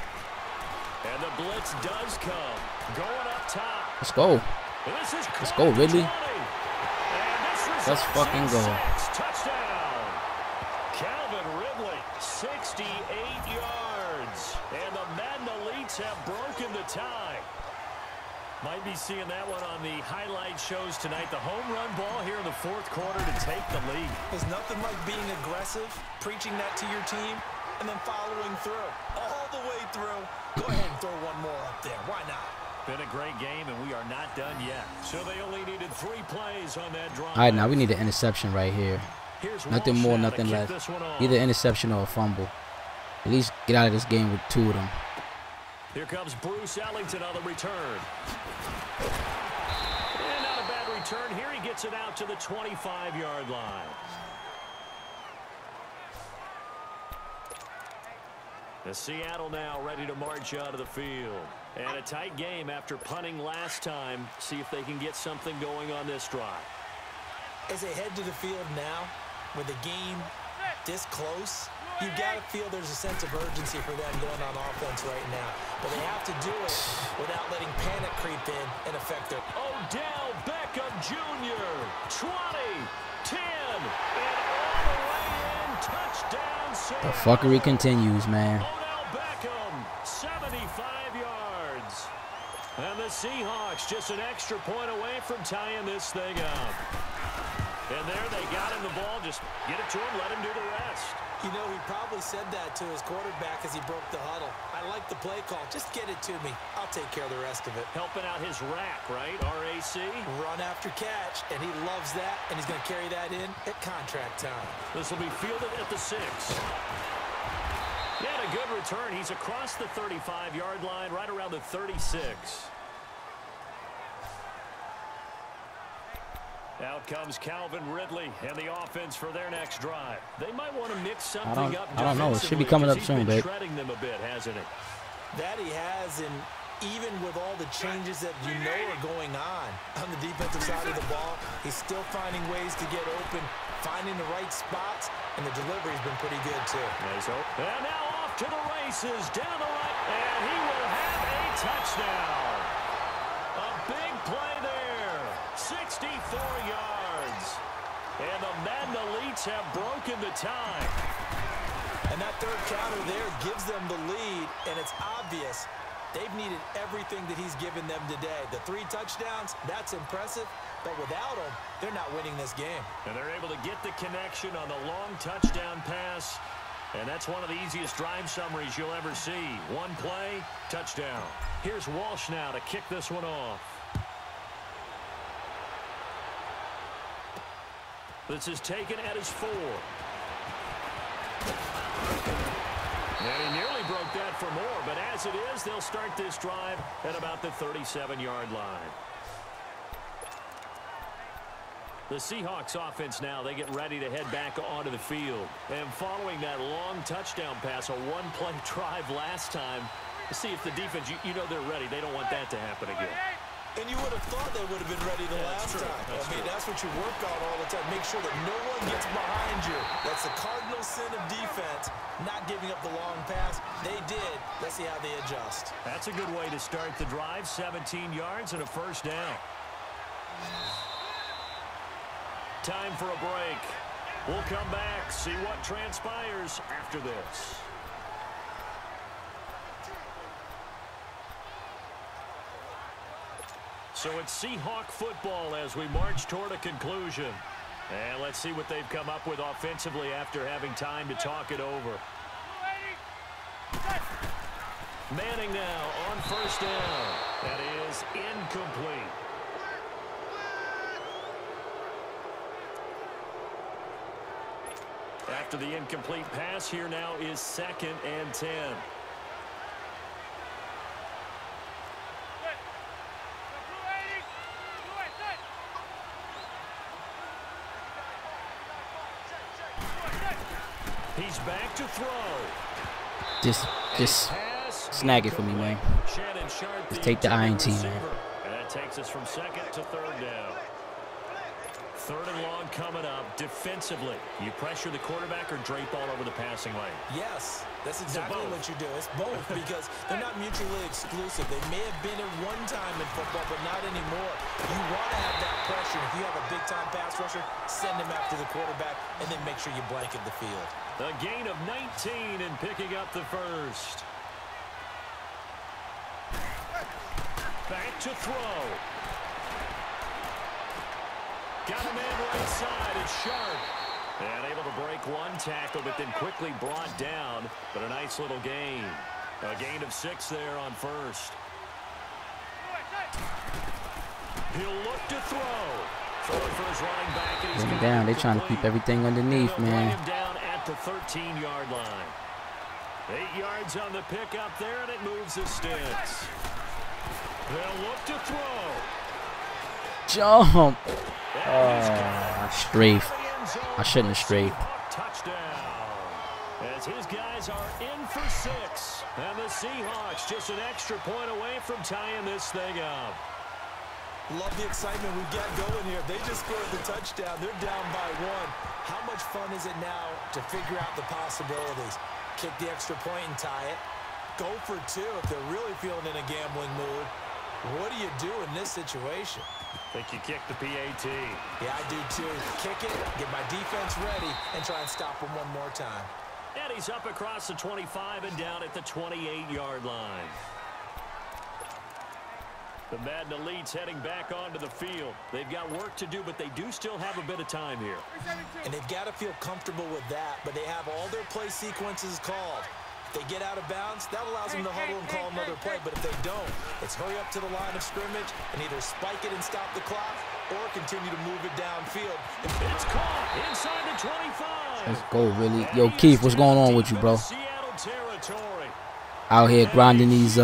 And the blitz does come. Going up top. Let's go. Let's go, Ridley. Let's fucking go. Touchdown. Calvin Ridley, 68 yards. And the Madden Elites have broken the tie. Might be seeing that one on the highlight shows tonight. The home run ball here in the 4th quarter to take the lead. There's nothing like being aggressive, preaching that to your team, and then following through. All the way through. Go ahead and throw one more up there. Why not? Been a great game, and we are not done yet. So they only needed 3 plays on that drive. All right, now we need an interception right here. Nothing more, nothing less. Either interception or a fumble. At least get out of this game with 2 of them. Here comes Bruce Ellington on the return. And not a bad return here. He gets it out to the 25-yard line. The Seattle now ready to march out of the field. And a tight game after punting last time. See if they can get something going on this drive. As they head to the field now, with the game this close, you got to feel there's a sense of urgency for them going on offense right now. But they have to do it without letting panic creep in and affect their... Odell Beckham Jr., 20, 10, and all the way in, touchdown Seattle. The fuckery continues, man. Odell Beckham, 75 yards. And the Seahawks just an extra point away from tying this thing up. And there they got him the ball. Just get it to him, let him do the rest. You know, he probably said that to his quarterback as he broke the huddle. I like the play call. Just get it to me. I'll take care of the rest of it. Helping out his rack, right? RAC. Run after catch, and he loves that, and he's going to carry that in at contract time. This will be fielded at the 6. Yeah, a good return. He's across the 35-yard line, right around the 36. Out comes Calvin Ridley and the offense for their next drive. They might want to mix something up. I don't know. It should be coming up soon, babe. Shredding them a bit, hasn't it? That he has, and even with all the changes that you know are going on the defensive side of the ball, he's still finding ways to get open, finding the right spots, and the delivery's been pretty good too. Nice hope. And now off to the races, down the right, and he will have a touchdown. A big play there, 64 yards. And the Madden Elites have broken the tie. And that third counter there gives them the lead, and it's obvious they've needed everything that he's given them today. The 3 touchdowns, that's impressive, but without him, they're not winning this game. And they're able to get the connection on the long touchdown pass, and that's one of the easiest drive summaries you'll ever see. One play, touchdown. Here's Walsh now to kick this one off. This is taken at his 4. And he nearly broke that for more, but as it is, they'll start this drive at about the 37-yard line. The Seahawks offense now, they get ready to head back onto the field. And following that long touchdown pass, a one-play drive last time, see if the defense, you know they're ready. They don't want that to happen again. And you would have thought they would have been ready the last time. That's what you work on all the time. Make sure that no one gets behind you. That's the cardinal sin of defense, not giving up the long pass. They did. Let's see how they adjust. That's a good way to start the drive. 17 yards and a first down. Time for a break. We'll come back, see what transpires after this. So it's Seahawk football as we march toward a conclusion. And let's see what they've come up with offensively after having time to talk it over. Manning now on first down. That is incomplete. After the incomplete pass, here now is 2nd and 10. He's back to throw. Just snag it for me, man. Just take the INT, man. And that takes us from 2nd to 3rd down. 3rd and long coming up. Defensively, you pressure the quarterback or drape all over the passing lane? Yes, that's exactly what you do. It's both because they're not mutually exclusive. They may have been at one time in football, but not anymore. You want to have that pressure. If you have a big-time pass rusher, send him after the quarterback, and then make sure you blanket the field. A gain of 19 and picking up the first. Back to throw. Got a man right side. It's Sharp. And able to break one tackle, but then quickly brought down. But a nice little gain. A gain of 6 there on first. He'll look to throw. Throwing for his running back. And he's down. They're trying to keep everything underneath, man. Him down at the 13-yard line. 8 yards on the pickup there, and it moves the sticks. They'll look to throw. Jump. I strafed. I shouldn't have strafed. Touchdown. As his guys are in for 6. And the Seahawks just an extra point away from tying this thing up. Love the excitement we've got going here. They just scored the touchdown. They're down by 1. How much fun is it now to figure out the possibilities? Kick the extra point and tie it. Go for 2 if they're really feeling in a gambling mood. What do you do in this situation? Think you kick the PAT. Yeah, I do too. Kick it, get my defense ready, and try and stop them one more time. And he's up across the 25 and down at the 28-yard line. The Madden Elite's heading back onto the field. They've got work to do, but they do still have a bit of time here. And they've got to feel comfortable with that, but they have all their play sequences called. If they get out of bounds, that allows them to huddle and call another play, but if they don't, it's hurry up to the line of scrimmage and either spike it and stop the clock or continue to move it downfield. It's caught inside the 25. Let's go, really. Yo, Keith, what's going on with you, bro? Out here grinding these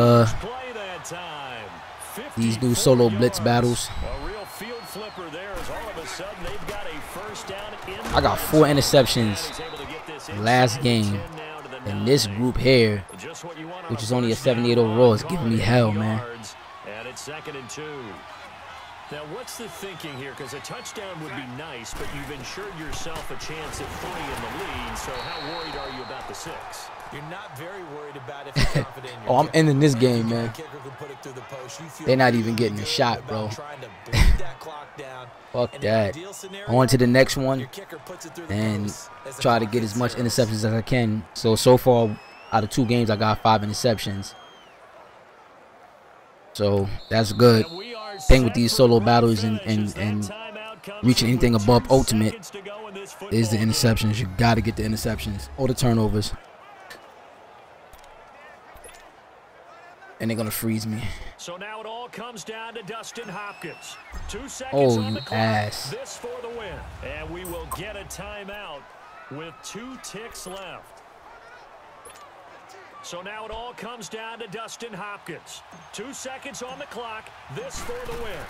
new solo blitz battles. A real field flipper there as all of a sudden they've got a first down in. I got 4 interceptions last game. And this group here, which is only a 78 overall, is giving me hell, man. And it's 2nd and 2. Now, what's the thinking here? Because a touchdown would be nice, but you've ensured yourself a chance at 3 in the lead. So how worried are you about the 6? You're not very worried about if you're confident in your Oh, I'm kicker. ending this game, man. Kicker can put it through the post. You feel They're not really even getting a good shot, about bro. trying to bleed that clock down. Fuck In the that. ideal scenario, On to the next one your kicker puts it through the and post as the try to clock get hits as much zero. interceptions as I can. So far, out of 2 games, I got 5 interceptions. So that's good. Thing with these solo battles and reaching anything above ultimate is the interceptions. You got to get the interceptions or the turnovers. And they're going to freeze me. So now it all comes down to Dustin Hopkins. 2 seconds Oh, on you the clock. ass. This for the win. And we will get a timeout with 2 ticks left. So now it all comes down to Dustin Hopkins. 2 seconds on the clock. This for the win.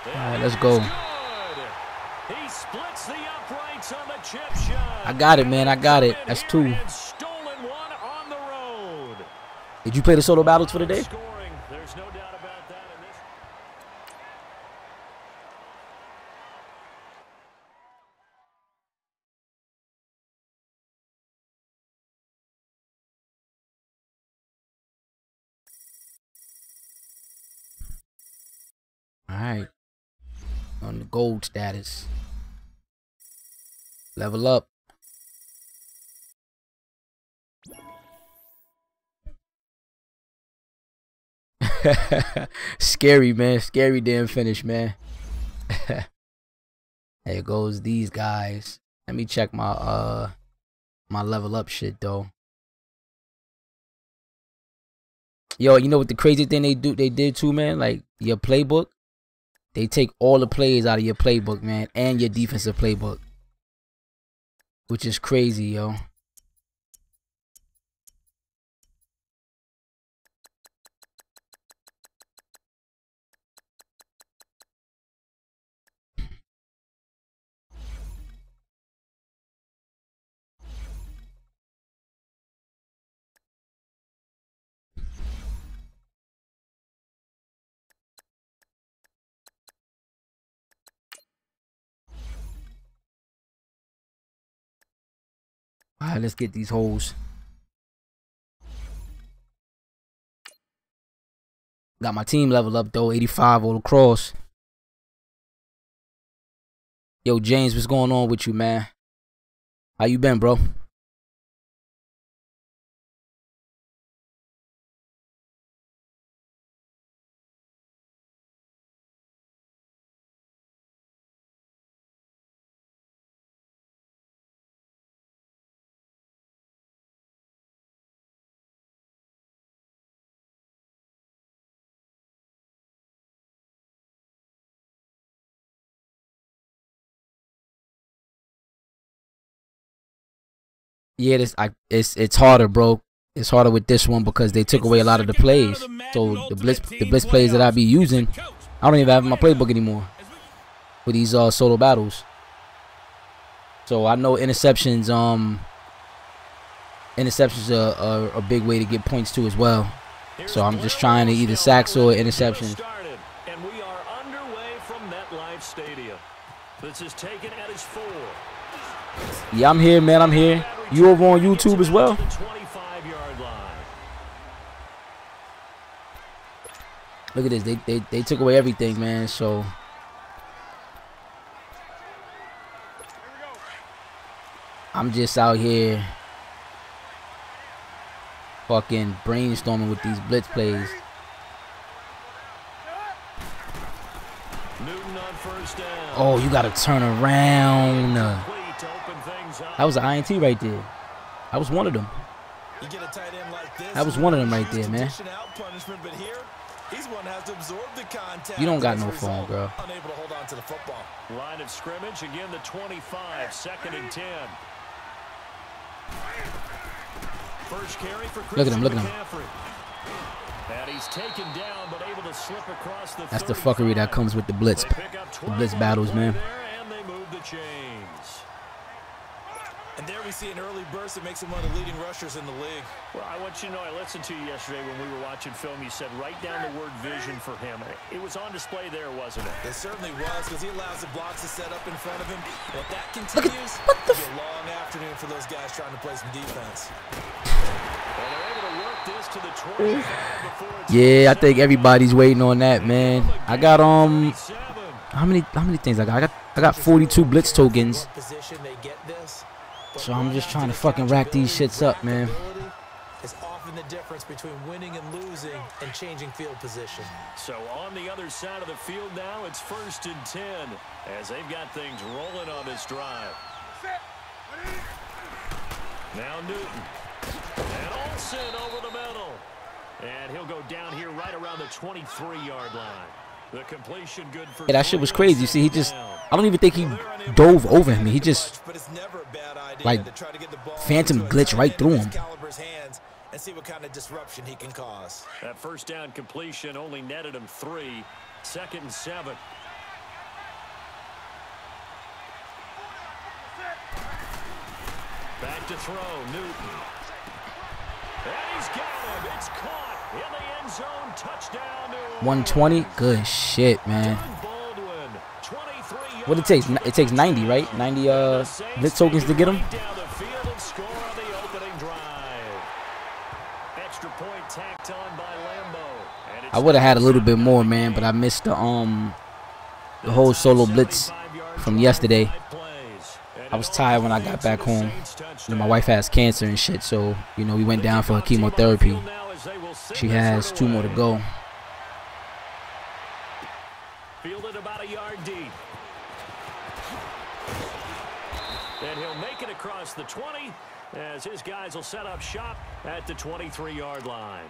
All right, let's go. He splits the uprights on the chip shot. I got it, man. I got it. That's 2. And stolen one on the road. Did you play the solo battles for the day? Scoring. There's no doubt about that in this. All right. On the gold status. Level up. Scary, man. Scary damn finish, man. There goes these guys. Let me check my my level up shit though. Yo, you know what the crazy thing they did too, man? Like your playbook, they take all the plays out of your playbook, man, and your defensive playbook, which is crazy, yo. All right, let's get these holes. Got my team level up though, 85 all across. Yo, James, what's going on with you, man? How you been, bro? Yeah, it's harder, bro. It's harder with this one because they took away a lot of the plays. So the blitz plays that I be using, I don't even have in my playbook anymore for these solo battles. So I know interceptions are a big way to get points too as well. So I'm just trying to either sacks or interceptions. And we are underway from MetLife Stadium. This is taken at his 4. Yeah, I'm here, man. I'm here. You over on YouTube as well? Look at this. They took away everything, man. So I'm just out here fucking brainstorming with these blitz plays. Oh, you gotta turn around. That was an INT right there. That was one of them. That was one of them right there, man. You don't got no phone, bro. Line of scrimmage again, the 25, 2nd and 10. First carry for look at him, look at him. And he's taken down, but able to slip across the That's the fuckery that comes with the blitz battles, man. And they move the chains. And there we see an early burst that makes him one of the leading rushers in the league. Well, I want you to know, I listened to you yesterday when we were watching film. You said write down the word vision for him. It was on display there, wasn't it? It certainly was, because he allows the blocks to set up in front of him. If that continues, it'll be a long afternoon for those guys trying to play some defense. And they're able to work this to the 25 before it's yeah, I think everybody's waiting on that, man. I got how many things I got? I got 42 blitz tokens. So I'm just trying to fucking rack these shits up, man. Is often the difference between winning and losing and changing field position. So on the other side of the field now, it's 1st and 10 as they've got things rolling on this drive. Now Newton. And Olsen over the middle. And he'll go down here right around the 23-yard line. The completion good for yeah, that shit was crazy. You see, I don't even think he dove over him. He just, like, phantom glitch right through him. And see what kind of disruption he can cause. That first down completion only netted him 3. 2nd and 7. Back to throw, Newton. And he's got him. It's caught in the end zone. Touchdown. 120. Good shit, man. What it takes? It takes 90, right? 90 blitz tokens to get him. I would have had a little bit more, man, but I missed the whole solo blitz from yesterday. I was tired when I got back home. And my wife has cancer and shit, so you know we went down for her chemotherapy. She has 2 more to go. Fielded about a yard deep. And he'll make it across the 20 as his guys will set up shop at the 23-yard line.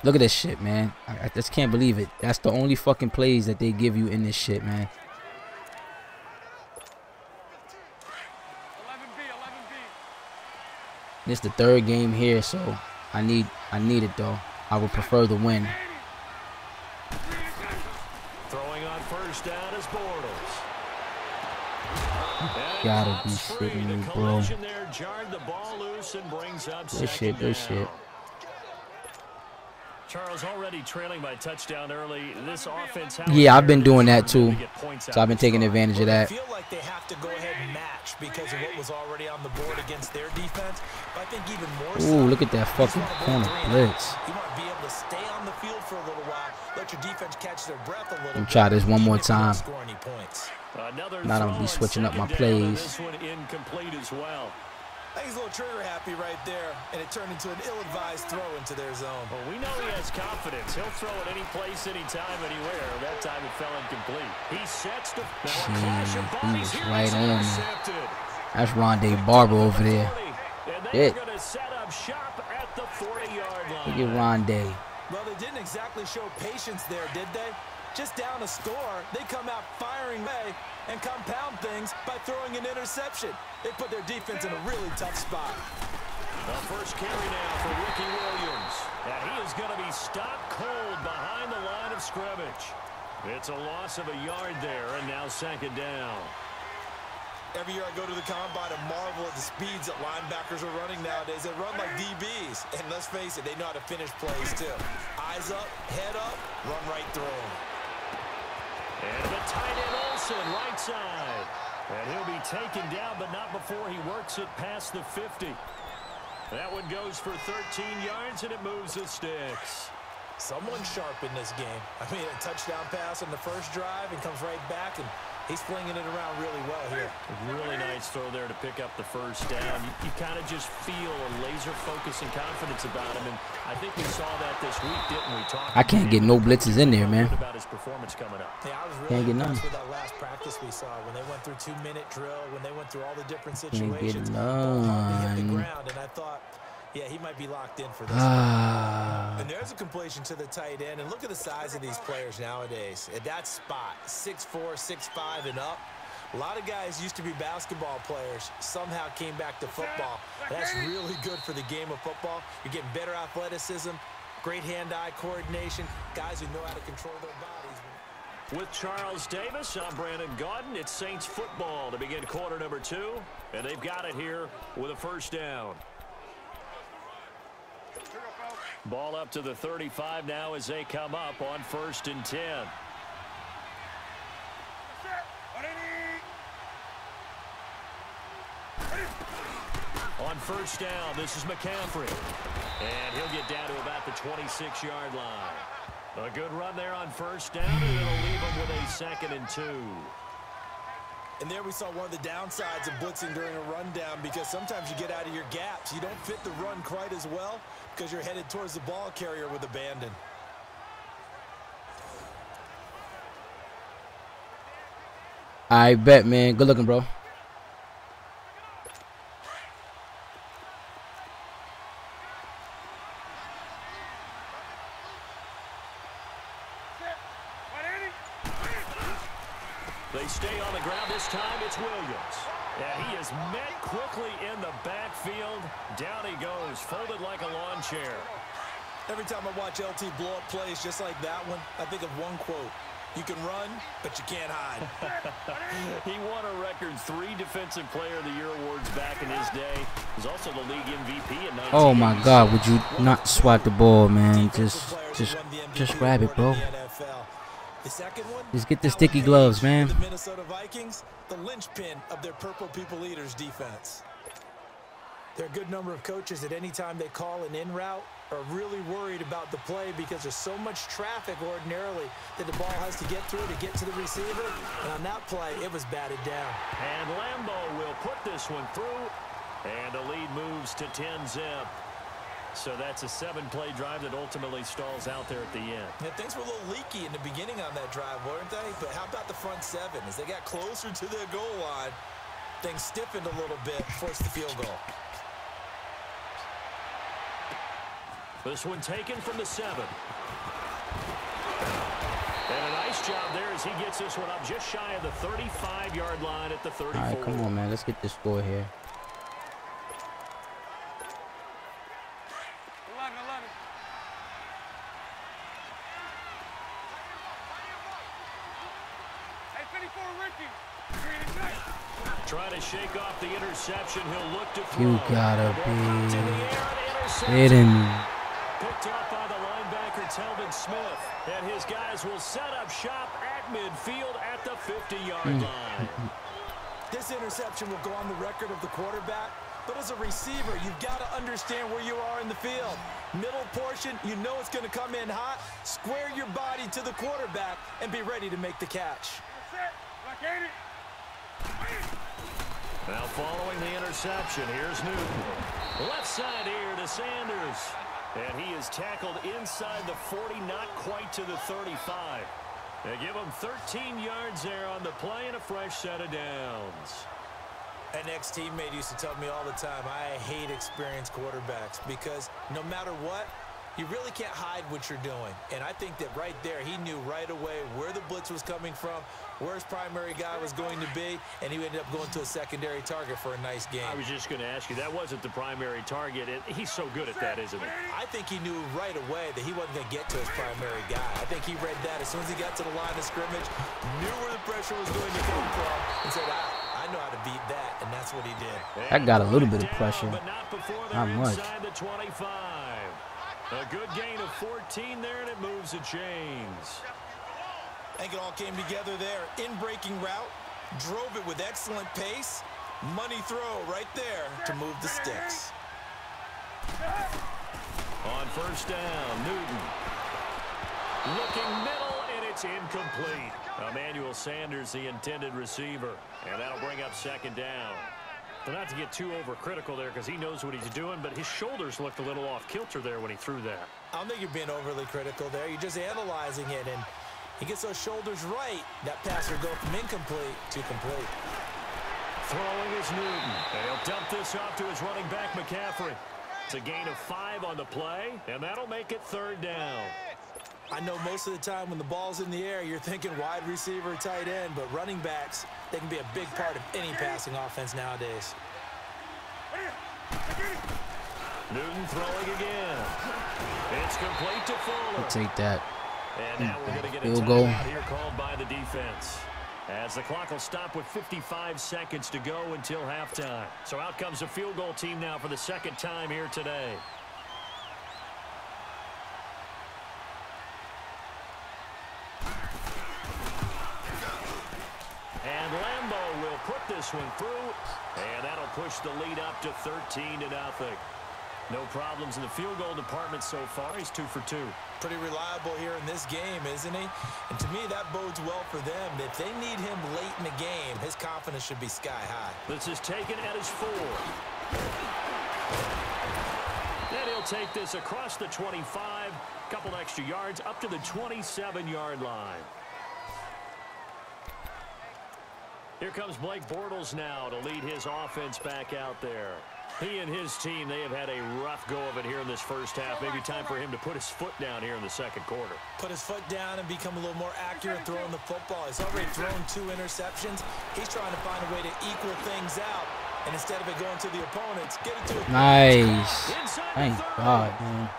Look at this shit, man. I just can't believe it. That's the only fucking plays that they give you in this shit, man. This the 3rd game here, so I need it though. I would prefer the win. Throwing on first down is Bortles. Gotta be shitting me, bro. Good shit, good shit. Charles already trailing by touchdown early. This offense, yeah, I've been doing that too. So I've been taking advantage of that. I feel like they have to go ahead and match because of what was already on the board against their defense. But I think even more so, ooh, look at that fucking corner blitz. You want to be able to stay on the field for a little while, let your defense catch their breath a little bit. Try this one more time. Now I'm gonna be switching up my plays. This one incomplete as well. I think he's a little trigger happy right there, and it turned into an ill-advised throw into their zone. Well, we know he has confidence. He'll throw it any place, anytime, anywhere. That time it fell incomplete. He sets the he was right on me. That's Rondé Barber over there. Shit. Look at Rondé. Well, they didn't exactly show patience there, did they? Just down a score, they come out firing away and compound things by throwing an interception. They put their defense in a really tough spot. The first carry now for Ricky Williams. And he is going to be stopped cold behind the line of scrimmage. It's a loss of a yard there, and now second down. Every year I go to the combine and marvel at the speeds that linebackers are running nowadays. They run like DBs. And let's face it, they know how to finish plays too. Eyes up, head up, run right through them. And the tight end Olsen, right side. And he'll be taken down, but not before he works it past the 50. That one goes for 13 yards, and it moves the sticks. Someone sharp in this game. I mean, a touchdown pass on the first drive and comes right back, and he's flinging it around really well here. Really nice throw there to pick up the first down. You kind of just feel a laser focus and confidence about him, and I think we saw that this week, didn't we? I can't get no blitzes in there, man. About his performance coming up. Yeah, I was really impressed with that last practice we saw when they went through 2-minute drill, when they went through all the different situations. Ball hardly hit the ground, and I thought, yeah, he might be locked in for this. And there's a completion to the tight end. And look at the size of these players nowadays. At that spot, 6'4", 6'5", and up. A lot of guys used to be basketball players. Somehow came back to football. That's really good for the game of football. You're getting better athleticism, great hand-eye coordination, guys who know how to control their bodies. With Charles Davis, I'm Brandon Gaudin. It's Saints football to begin quarter number 2. And they've got it here with a first down. Ball up to the 35 now as they come up on 1st and 10. On first down, this is McCaffrey. And he'll get down to about the 26-yard line. A good run there on first down, and it'll leave him with a 2nd and 2. And there we saw one of the downsides of blitzing during a rundown, because sometimes you get out of your gaps. You don't fit the run quite as well because you're headed towards the ball carrier with abandon. I bet, man. Good looking, bro. They stay on the ground. This time it's Williams. And he is met quickly in the backfield. Down he goes, folded like a lawn chair. Every time I watch LT blow up plays just like that one, I think of one quote. You can run, but you can't hide. He won a record 3 Defensive Player of the Year awards back in his day. He was also the league MVP in 1980. Oh my God, would you not swat the ball, man? Just grab it, bro. The second one, just get the sticky gloves, man. The Minnesota Vikings, the linchpin of their Purple People Eaters defense. There are a good number of coaches that any time they call an in route are really worried about the play because there's so much traffic ordinarily that the ball has to get through to get to the receiver. And on that play, it was batted down. And Lambeau will put this one through. And the lead moves to 10-zip. So that's a 7-play drive that ultimately stalls out there at the end. Yeah, things were a little leaky in the beginning on that drive, weren't they? But how about the front 7? As they got closer to their goal line, things stiffened a little bit, forced the field goal. This one taken from the 7. And a nice job there as he gets this one up just shy of the 35-yard line at the 34. All right, come on, man. Let's get this score here. Trying to shake off the interception. He'll look to throw. You gotta be kidding me. Picked off by the linebacker, Telvin Smith. And his guys will set up shop at midfield at the 50-yard line. This interception will go on the record of the quarterback. But as a receiver, you've got to understand where you are in the field. Middle portion, you know it's going to come in hot. Square your body to the quarterback and be ready to make the catch. Now following the interception, here's Newton. Left side here to Sanders. And he is tackled inside the 40, not quite to the 35. They give him 13 yards there on the play and a fresh set of downs. An ex-teammate used to tell me all the time, I hate experienced quarterbacks because no matter what, You really can't hide what you're doing. And I think that right there, he knew right away where the blitz was coming from, where his primary guy was going to be, and he ended up going to a secondary target for a nice game. I was just going to ask you, that wasn't the primary target. He's so good at that, isn't he? I think he knew right away that he wasn't going to get to his primary guy. I think he read that as soon as he got to the line of scrimmage, knew where the pressure was going to come from, and said, I know how to beat that, and that's what he did. That got a little bit of pressure. Not much. The 25. A good gain of 14 there, and it moves the chains. I think it all came together there. In-breaking route, drove it with excellent pace. Money throw right there to move the sticks. On first down, Newton. Looking middle, and it's incomplete. Emmanuel Sanders, the intended receiver. And that'll bring up second down. But not to get too overcritical there because he knows what he's doing, but his shoulders looked a little off kilter there when he threw that. I don't think you're being overly critical there. You're just analyzing it, and he gets those shoulders right. That pass will go from incomplete to complete. Throwing is Newton. And he'll dump this off to his running back, McCaffrey. It's a gain of 5 on the play, and that'll make it third down. I know most of the time when the ball's in the air, you're thinking wide receiver, tight end, but running backs, they can be a big part of any passing offense nowadays. Newton throwing again. It's complete to Fuller. I'll take that. And now we're going to get a Field goal. timeout here called by the defense. As the clock will stop with 55 seconds to go until halftime. So out comes the field goal team now for the second time here today. And Lambeau will put this one through, and that'll push the lead up to 13-0. No problems in the field goal department so far. He's 2 for 2. Pretty reliable here in this game, isn't he? And to me, that bodes well for them. If they need him late in the game, his confidence should be sky high. This is taken at his 4. And he'll take this across the 25, couple extra yards up to the 27-yard line. Here comes Blake Bortles now to lead his offense back out there. He and his team, they have had a rough go of it here in this first half. Maybe time for him to put his foot down here in the second quarter. Put his foot down and become a little more accurate throwing the football. He's already thrown 2 interceptions. He's trying to find a way to equal things out. And instead of it going to the opponents, get it to it. Nice. Thank God, man.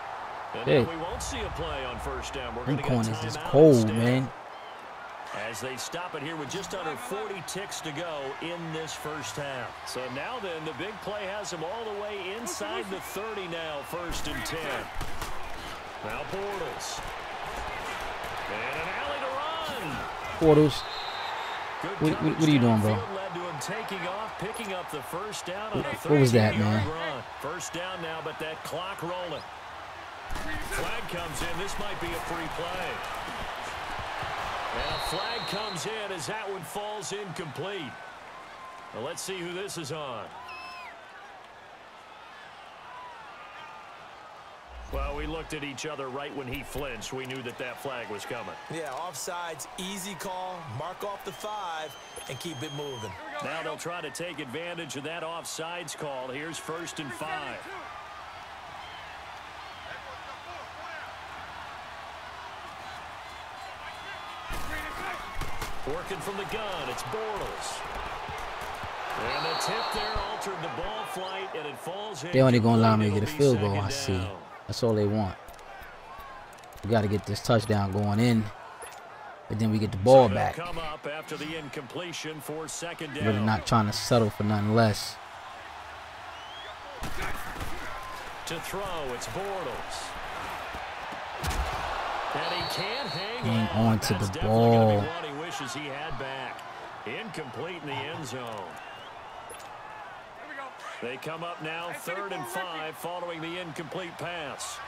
And we won't see a play on first down. We're going to get a corners is timeout cold, instead. man. As they stop it here with just under 40 ticks to go in this first half. So now then, the big play has them all the way inside the 30 now, 1st and 10. Now Bortles. And an alley to run. Bortles. What are you doing, bro? Led to him taking off, picking up the first down on a What was that, man? run. First down now, but that clock rolling. Flag comes in. This might be a free play. And a flag comes in as that one falls incomplete. Well, let's see who this is on. Well, we looked at each other right when he flinched. We knew that that flag was coming. Yeah, offsides, easy call, mark off the 5, and keep it moving. Now they'll try to take advantage of that offsides call. Here's 1st and 5. Working from the gun, it's Bortles. And the tip there altered the ball flight, and it falls in. They only gonna allow me to get a field goal, I see. That's all they want. We got to get this touchdown going in, but then we get the ball back. Come up after the incompletion for second down. Really not trying to settle for nothing less. To throw, it's Bortles. And he can't hang on to That's the definitely ball. gonna be one he wishes he had back. Incomplete in the end zone. They come up now 3rd and 5 following the incomplete pass.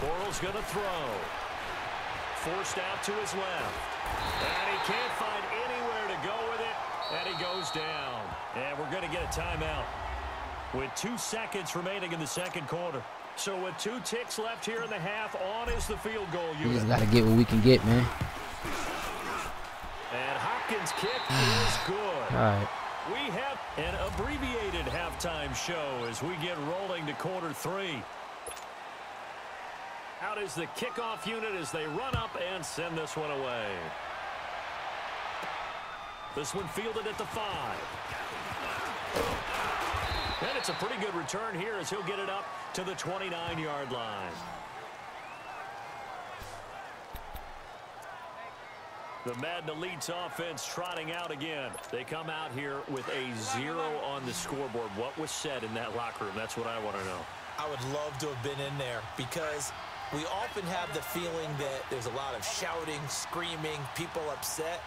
Bortles going to throw. Forced out to his left. And he can't find anywhere to go with it. And he goes down. And we're going to get a timeout with 2 seconds remaining in the second quarter. So with 2 ticks left here in the half, on is the field goal unit. We just got to get what we can get, man. And Hopkins' kick is good. All right. We have an abbreviated halftime halftime show as we get rolling to quarter 3. Out is the kickoff unit as they run up and send this one away. This one fielded at the 5. And it's a pretty good return here as he'll get it up to the 29-yard line. The Madden Elite's offense trotting out again. They come out here with a 0 on the scoreboard. What was said in that locker room? That's what I want to know. I would love to have been in there because we often have the feeling that there's a lot of shouting, screaming, people upset.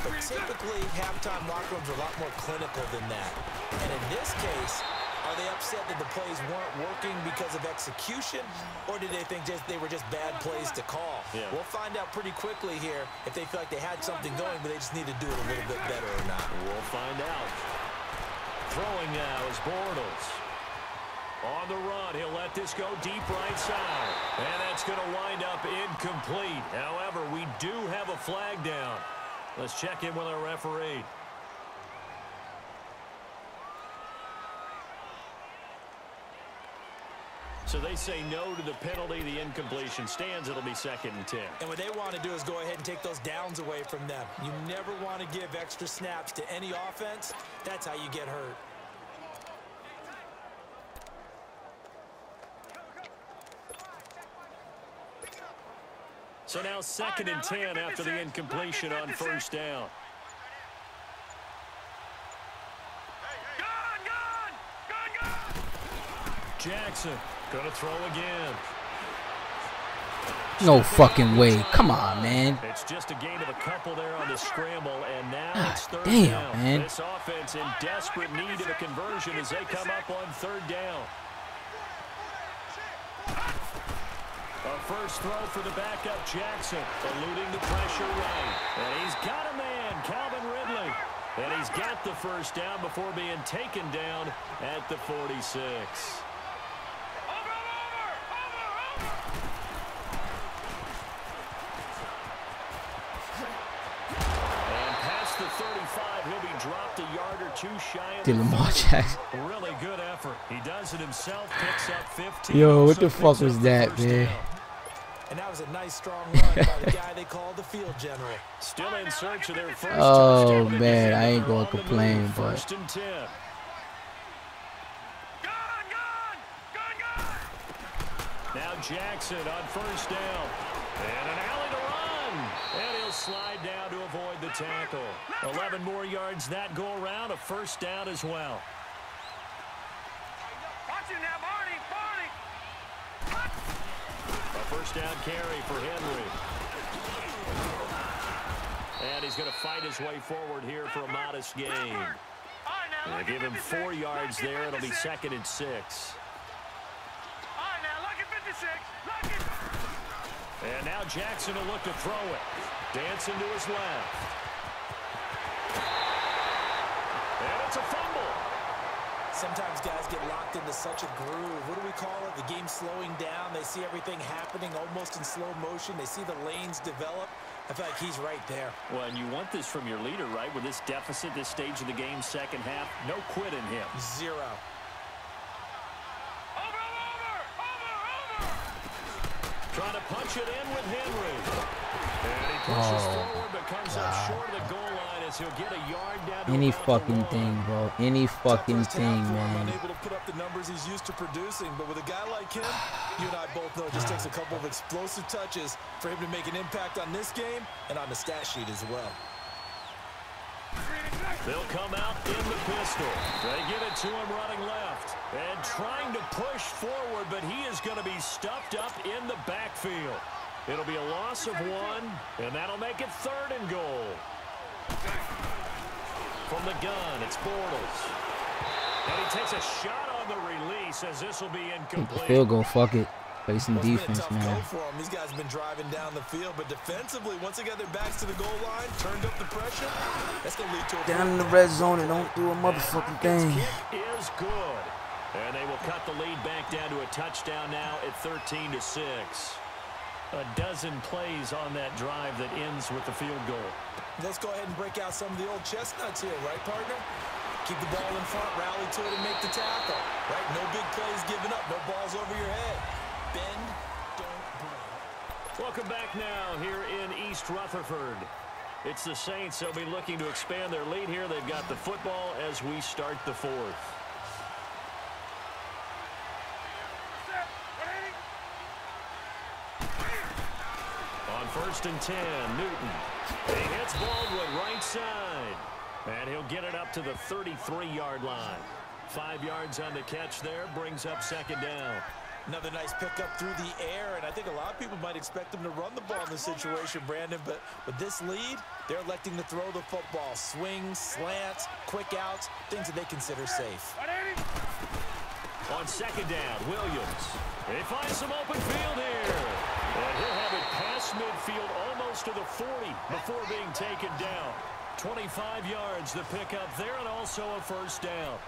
But typically, halftime locker rooms are a lot more clinical than that. And in this case, are they upset that the plays weren't working because of execution, or did they think they were just bad plays to call? Yeah. We'll find out pretty quickly here if they feel like they had something going, but they just need to do it a little bit better or not. We'll find out. Throwing now is Bortles. On the run, he'll let this go deep right side. And that's going to wind up incomplete. However, we do have a flag down. Let's check in with our referee. So they say no to the penalty. The incompletion stands. It'll be 2nd and 10. And what they want to do is go ahead and take those downs away from them. You never want to give extra snaps to any offense. That's how you get hurt. So now 2nd and 10 after the incompletion on 1st down. Jackson going to throw again. No fucking way. Come on, man. It's just a gain of a couple there on the scramble, and now it's 3rd damn, down. man. This offense in desperate need of a conversion as they come up on 3rd down. A first throw for the backup Jackson, eluding the pressure right. And he's got a man, Calvin Ridley. And he's got the first down before being taken down at the 46. And past the 35, he'll be dropped a yard or 2 shy of the Lamar 30. Jackson. Really good effort. He does it himself, picks up 15. Yo, what the Also fuck picks was up the that, first man? down. And that was a nice, strong run by the guy they called the field general. Still in search of their first Oh, touchdown. man, I ain't gonna They're on the complain, move, but 1st and 10. Now Jackson on 1st down. And an alley to run. And he'll slide down to avoid the tackle. 11 more yards that go around. A first down as well. A first down carry for Henry. And he's going to fight his way forward here for a modest gain. They'll give him 4 yards there. It'll be 2nd and 6. And now Jackson will look to throw it. Dancing to his left. And it's a fumble. Sometimes guys get locked into such a groove. What do we call it? The game's slowing down. They see everything happening almost in slow motion. They see the lanes develop. I feel like he's right there. Well, and you want this from your leader, right? With this deficit, this stage of the game, 2nd half, no quit in him. 0. Trying to punch it in with Henry. And he pushes forward, but comes up short of the goal line as he'll get a yard down to any about fucking the 1. thing, bro. Any fucking thing, man. Unable to put up the numbers he's used to producing, but with a guy like him, you and I both know it just takes a couple of explosive touches for him to make an impact on this game and on the stat sheet as well. They'll come out in the pistol. They give it to him running left. And trying to push forward, but he is going to be stuffed up in the backfield. It'll be a loss of 1, and that'll make it 3rd and goal. From the gun, it's Bortles. And he takes a shot on the release as this will be incomplete. Field goal, fuck it. Play some Well, it's defense, been a tough man. go for them. These guys have been driving down the field, but defensively, once they got their backs to the goal line, turned up the pressure, that's going to lead to a Down in the red zone and don't do a motherfucking thing. Kick is good. And they will cut the lead back down to a touchdown now at 13-6. A dozen plays on that drive that ends with the field goal. Let's go ahead and break out some of the old chestnuts here, right, partner? Keep the ball in front, rally to it and make the tackle. Right? No big plays given up. No balls over your head. Bend, don't break. Welcome back now here in East Rutherford. It's the Saints. They'll be looking to expand their lead here. They've got the football as we start the fourth. On 1st and 10, Newton. He hits Baldwin right side. And he'll get it up to the 33-yard line. 5 yards on the catch there, brings up 2nd down. Another nice pickup through the air, and I think a lot of people might expect them to run the ball in this situation, Brandon, but with this lead, they're electing to throw the football. Swings, slants, quick outs, things that they consider safe. On 2nd down, Williams. He finds some open field here. And he'll have it past midfield almost to the 40 before being taken down. 25 yards to pick up there, and also a 1st down.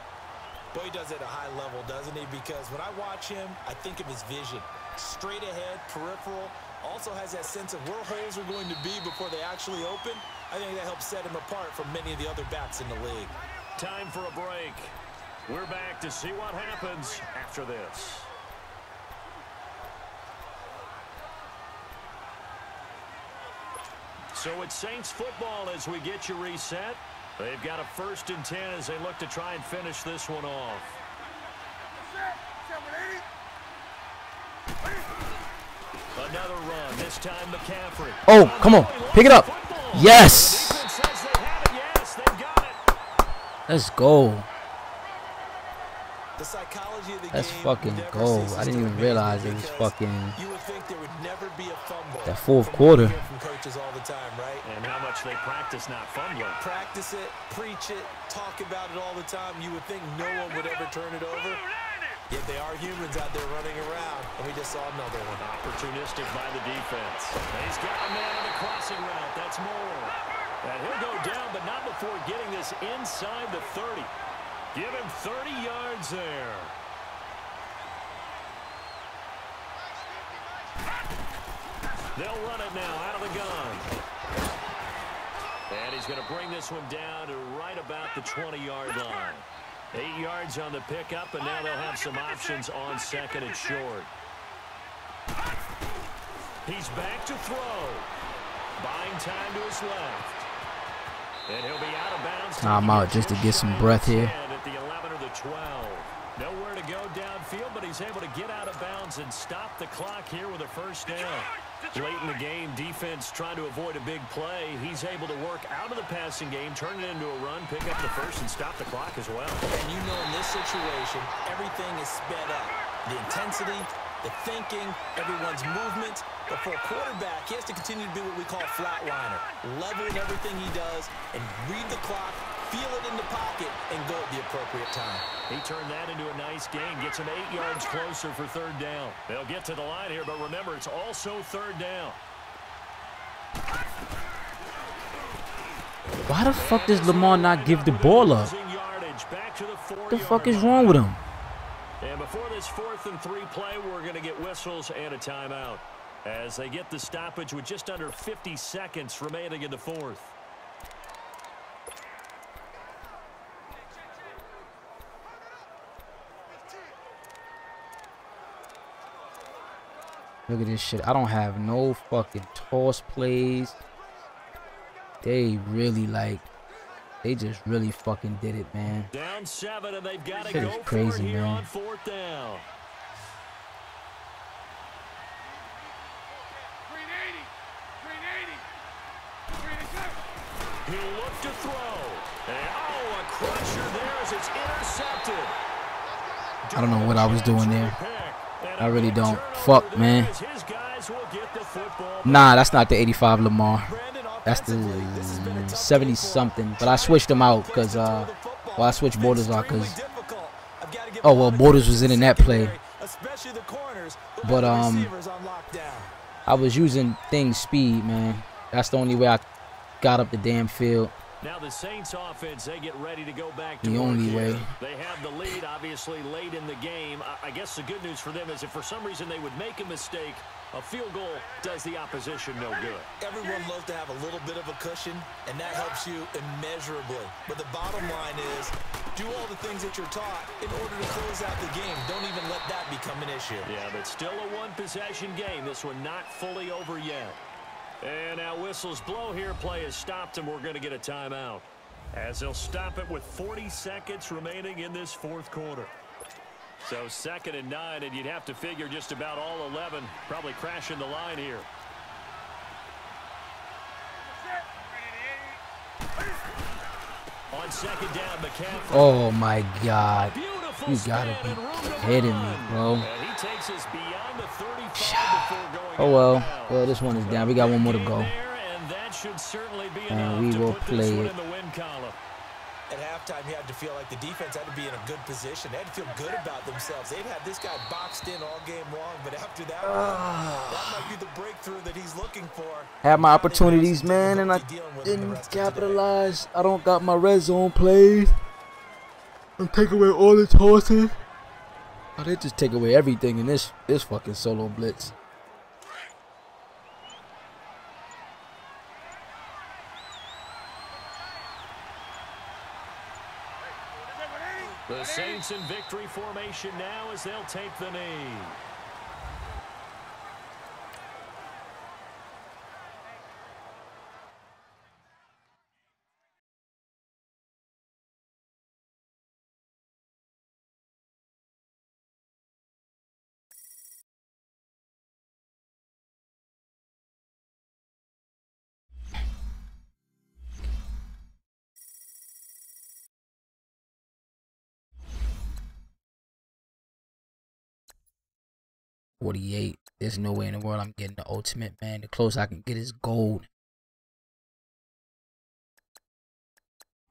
Boy, he does it at a high level, doesn't he? Because when I watch him, I think of his vision. Straight ahead, peripheral. Also has that sense of where holes are going to be before they actually open. I think that helps set him apart from many of the other backs in the league. Time for a break. We're back to see what happens after this. So it's Saints football as we get you reset. They've got a 1st and 10 as they look to try and finish this one off. Another run, this time McCaffrey. Oh, come on. Pick it up. Yes. Let's go. The psychology of the That's game fucking gold. I didn't even realize it was fucking you would think there would never be a fumble. that 4th quarter. From coaches all the time, right? And how much they practice not fumbling. Practice it, preach it, talk about it all the time. You would think no one would ever turn it over. Yet they are humans out there running around, and we just saw another one. Opportunistic by the defense. And he's got a man on the crossing route. That's more. And he'll go down, but not before getting this inside the 30. Give him 30 yards there. They'll run it now out of the gun. And he's going to bring this one down to right about the 20-yard line. 8 yards on the pickup, and now they'll have some options on 2nd and short. He's back to throw. Buying time to his left. And he'll be out of bounds. I'm out just to get some breath here. At the 11 or the 12. Nowhere to go downfield, but he's able to get out of bounds and stop the clock here with a 1st down. Late in the game, defense trying to avoid a big play. He's able to work out of the passing game, turn it into a run, pick up the 1st, and stop the clock as well. And you know in this situation, everything is sped up. The intensity, the thinking, everyone's movement. But for a quarterback, he has to continue to be what we call a flatliner. Level in everything he does and read the clock, feel it in the pocket, and go at the appropriate time. He turned that into a nice gain, gets him 8 yards closer for 3rd down. They'll get to the line here, but remember, it's also 3rd down. Why the fuck does Lamar not give the ball up? What the fuck is wrong with him? And before this 4th and 3 play, we're going to get whistles and a timeout as they get the stoppage with just under 50 seconds remaining in the 4th. Look at this shit. I don't have no fucking toss plays. They really they just really fucking did it, man. Down 7, and they've got to Shit go is crazy, for it here man. on 4th down. He'll look to throw. And, a crusher there as it's intercepted. I don't know what I was doing there. I really don't. Fuck, man. Nah, that's not the 85 Lamar. That's the 70-something. But I switched them out because, well, I switched Borders out because, oh, well, Borders was in that play. But, I was using things speed, man. That's the only way I got up the damn field. Now the Saints offense, they get ready to go back to the only way. They have the lead, obviously, late in the game. I guess the good news for them is if for some reason they would make a mistake, A field goal does the opposition no good. Everyone loves to have a little bit of a cushion, and that helps you immeasurably. But the bottom line is, do all the things that you're taught in order to close out the game. Don't even let that become an issue. Yeah, but still a one-possession game. This one not fully over yet. And now whistles blow here. Play is stopped, and we're going to get a timeout, as they'll stop it with 40 seconds remaining in this fourth quarter. So 2nd and 9, and you'd have to figure just about all 11 probably crashing the line here. On 2nd down, McCaffrey. Oh my God. You gotta be kidding me, bro. And he takes us beyond the 35 before going Oh well. out. Well, this one is down. We got one more to go. And that should certainly be And enough we will to put play this one it. in the win column. At halftime, you had to feel like the defense had to be in a good position. They had to feel good about themselves. They've had this guy boxed in all game long, but after that, that might be the breakthrough that he's looking for. Had my opportunities, man, and I didn't capitalize. I don't got my red zone plays. I'm taking away all the tossing. Oh, they just take away everything in this fucking solo blitz. The Saints in victory formation now as they'll take the knee. $48. There's no way in the world I'm getting the ultimate, man. The closest I can get is gold.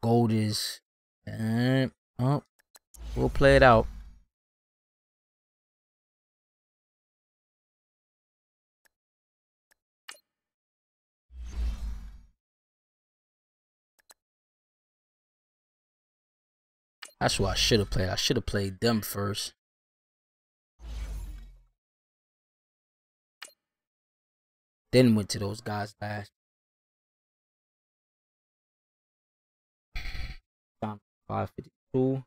Gold is... oh, we'll play it out. That's what I should have played. I should have played them first. Then went to those guys last. 5:52.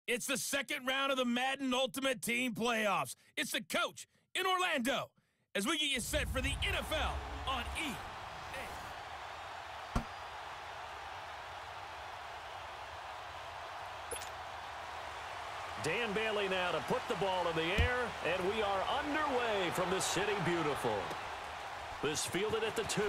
It's the second round of the Madden Ultimate Team Playoffs. It's the coach in Orlando as we get you set for the NFL on EA. Dan Bailey now to put the ball in the air, and we are underway from the City Beautiful. This fielded at the 2.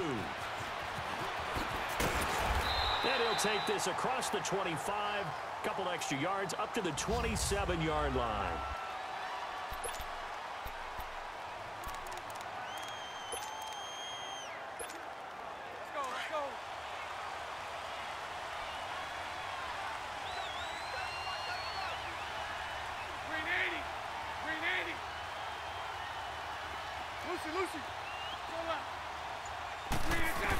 And he'll take this across the 25, couple extra yards up to the 27-yard line. Let's go. Green 80. Lucy. Go left. Green attack.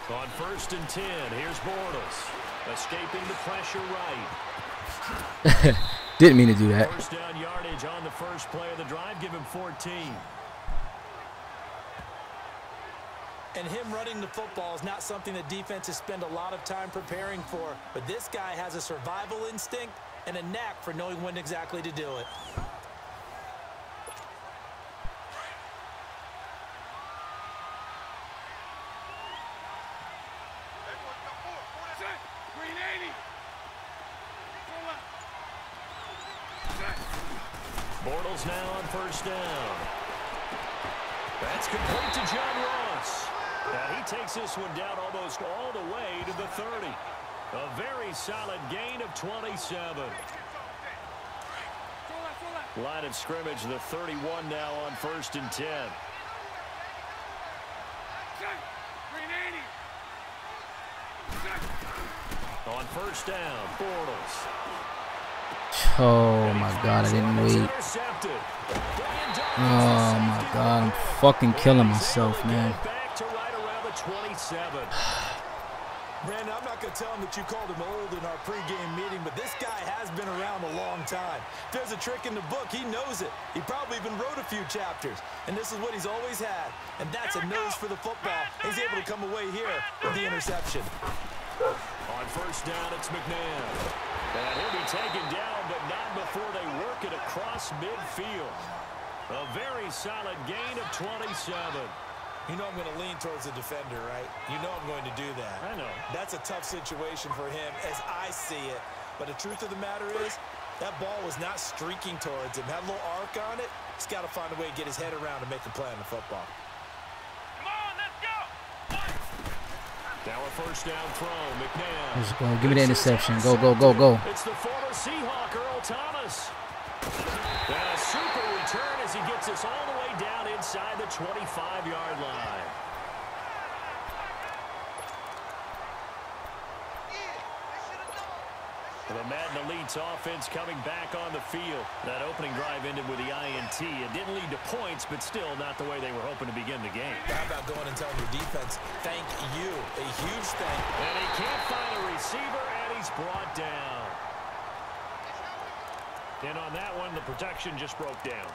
On 1st and 10, here's Bortles. Escaping the pressure right. Didn't mean to do that. First down yardage on the first play of the drive. Give him 14. And him running the football is not something that defenses spend a lot of time preparing for. But this guy has a survival instinct and a knack for knowing when exactly to do it. Green 80. Go left. Bortles now on 1st down. That's complete to John Ross. And he takes this one down almost all the way to the 30. A very solid gain of 27. Go left. Line of scrimmage, the 31 now on 1st and 10. On 1st down, Bortles. Oh my God, I didn't wait. Oh my God, I'm fucking killing myself, man. Back to right around the 27. Brandon, I'm not going to tell him that you called him old in our pregame meeting, but this guy has been around a long time. If there's a trick in the book, he knows it. He probably even wrote a few chapters, and this is what he's always had, and that's a nose for the football. He's able to come away here with the interception. On 1st down, it's McNabb. And he'll be taken down, but not before they work it across midfield. A very solid gain of 27. You know I'm going to lean towards the defender, right? You know I'm going to do that. I know. That's a tough situation for him as I see it. But the truth of the matter is, that ball was not streaking towards him. Had a little arc on it. He's got to find a way to get his head around and make a play on the football. Come on, let's go. Now a 1st down throw, McNabb. Let's go. Give me the interception. Go, go, go, go. It's the former Seahawk, Earl Thomas. And a super return as he gets us all the way down inside the 25-yard line. The Madden Elite's offense coming back on the field. That opening drive ended with the INT. It didn't lead to points, but still not the way they were hoping to begin the game. How about going and telling your defense, thank you, a huge thank you. And he can't find a receiver, and he's brought down. And on that one, the protection just broke down.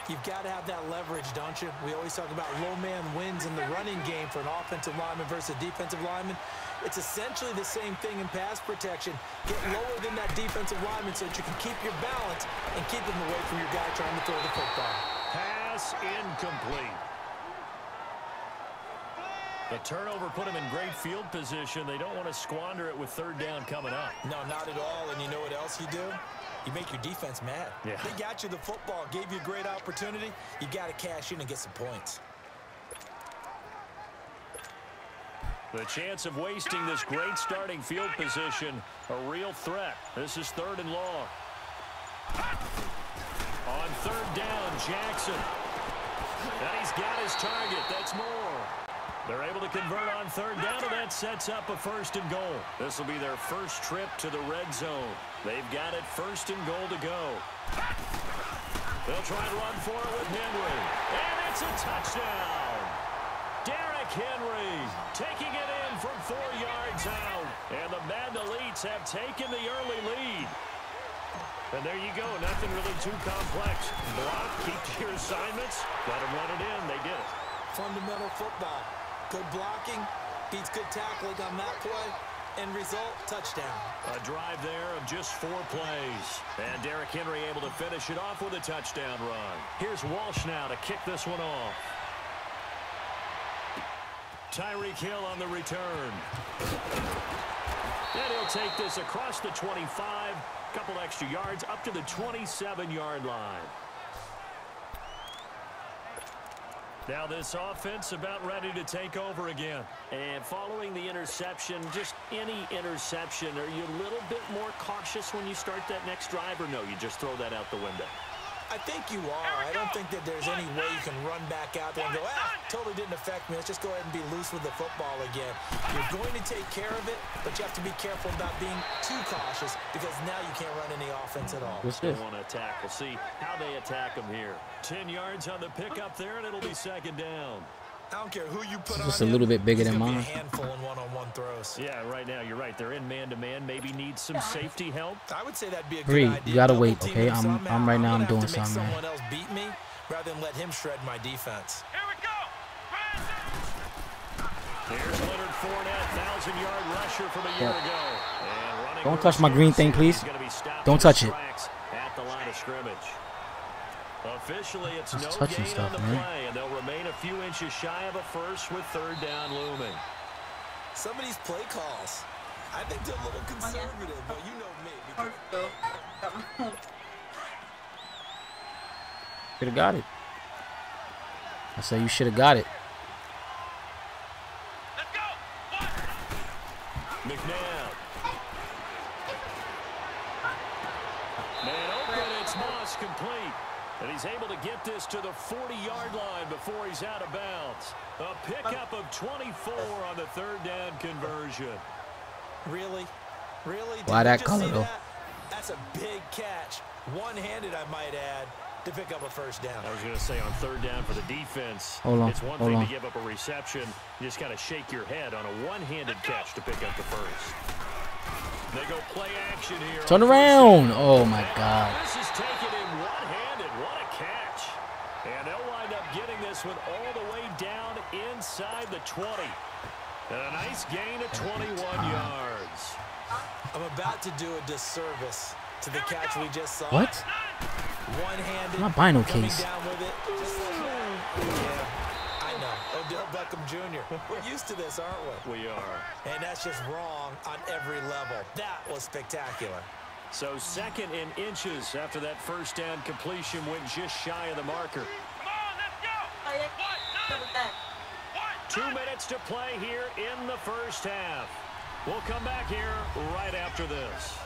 You've got to have that leverage, don't you? We always talk about low man wins in the running game for an offensive lineman versus a defensive lineman. It's essentially the same thing in pass protection. Get lower than that defensive lineman so that you can keep your balance and keep him away from your guy trying to throw the football. Pass incomplete. The turnover put him in great field position. They don't want to squander it with 3rd down coming up. No, not at all. And you know what else you do? You make your defense mad. Yeah. They got you the football, gave you a great opportunity. You got to cash in and get some points. The chance of wasting this great starting field position, a real threat. This is 3rd and long. On 3rd down, Jackson. And he's got his target. That's more. They're able to convert on 3rd down, and that sets up a 1st and goal. This will be their first trip to the red zone. They've got it 1st and goal to go. They'll try and run for it with Henry. And it's a touchdown. Derrick Henry taking it in from 4 yards out. And the Madden Elites have taken the early lead. And there you go. Nothing really too complex. Block, keep to your assignments. Let them run it in. They did it. Fundamental football. Good blocking, beats good tackling on that play, end result, touchdown. A drive there of just 4 plays. And Derrick Henry able to finish it off with a touchdown run. Here's Walsh now to kick this one off. Tyreek Hill on the return. And he'll take this across the 25, couple extra yards up to the 27-yard line. Now this offense about ready to take over again. And following the interception, just any interception, are you a little bit more cautious when you start that next drive, or no, you just throw that out the window? I think you are. I don't think that there's any way you can run back out there and go, totally didn't affect me. Let's just go ahead and be loose with the football again. You're going to take care of it, but you have to be careful about being too cautious because now you can't run any offense at all. They want to attack. We'll see how they attack them here. 10 yards on the pickup there, and it'll be 2nd down. I don't care who you put on just a little bit bigger than mine. A handful in one-on-one throws. Yeah, right now you're right. They're in man-to-man. Maybe need some safety help. I would say that'd be a Bree, good idea. you gotta wait, okay? I'm right now. I'm doing something, man. Someone else beat me rather than let him shred my defense. Here we go. Here's Leonard Fournette, 1,000-yard rusher from a year ago. And running Don't touch my green thing, please. Don't touch it. At the line of scrimmage. Officially, it's Just no touching gain stuff, on the man. play, and they'll remain a few inches shy of a first with 3rd down looming. Some of these play calls, I think they're a little conservative, but you know me. Should have got it. I say you should have got it. Let's go. McNabb. Man open, it's It's Moss complete. And he's able to get this to the 40-yard line before he's out of bounds. A pickup of 24 on the third down conversion. Really? Really? Why that color, though? That's a big catch. One-handed, I might add, to pick up a first down. I was going to say on third down for the defense, it's one thing to give up a reception. You just got to shake your head on a one-handed catch to pick up the first. They go play action here. Turn around. Oh, my God. This is taken in one-handed. What a catch. And they'll wind up getting this one all the way down inside the 20. And a nice gain of 21 yards. I'm about to do a disservice to the catch we just saw. What? One-handed. I'm not buying no case. Down with it, just like that. Yeah, I know. Odell Beckham Jr. We're used to this, aren't we? We are. And that's just wrong on every level. That was spectacular. So second in inches after that first down completion went just shy of the marker. Come on, let's go. 2 minutes to play here in the first half. We'll come back here right after this.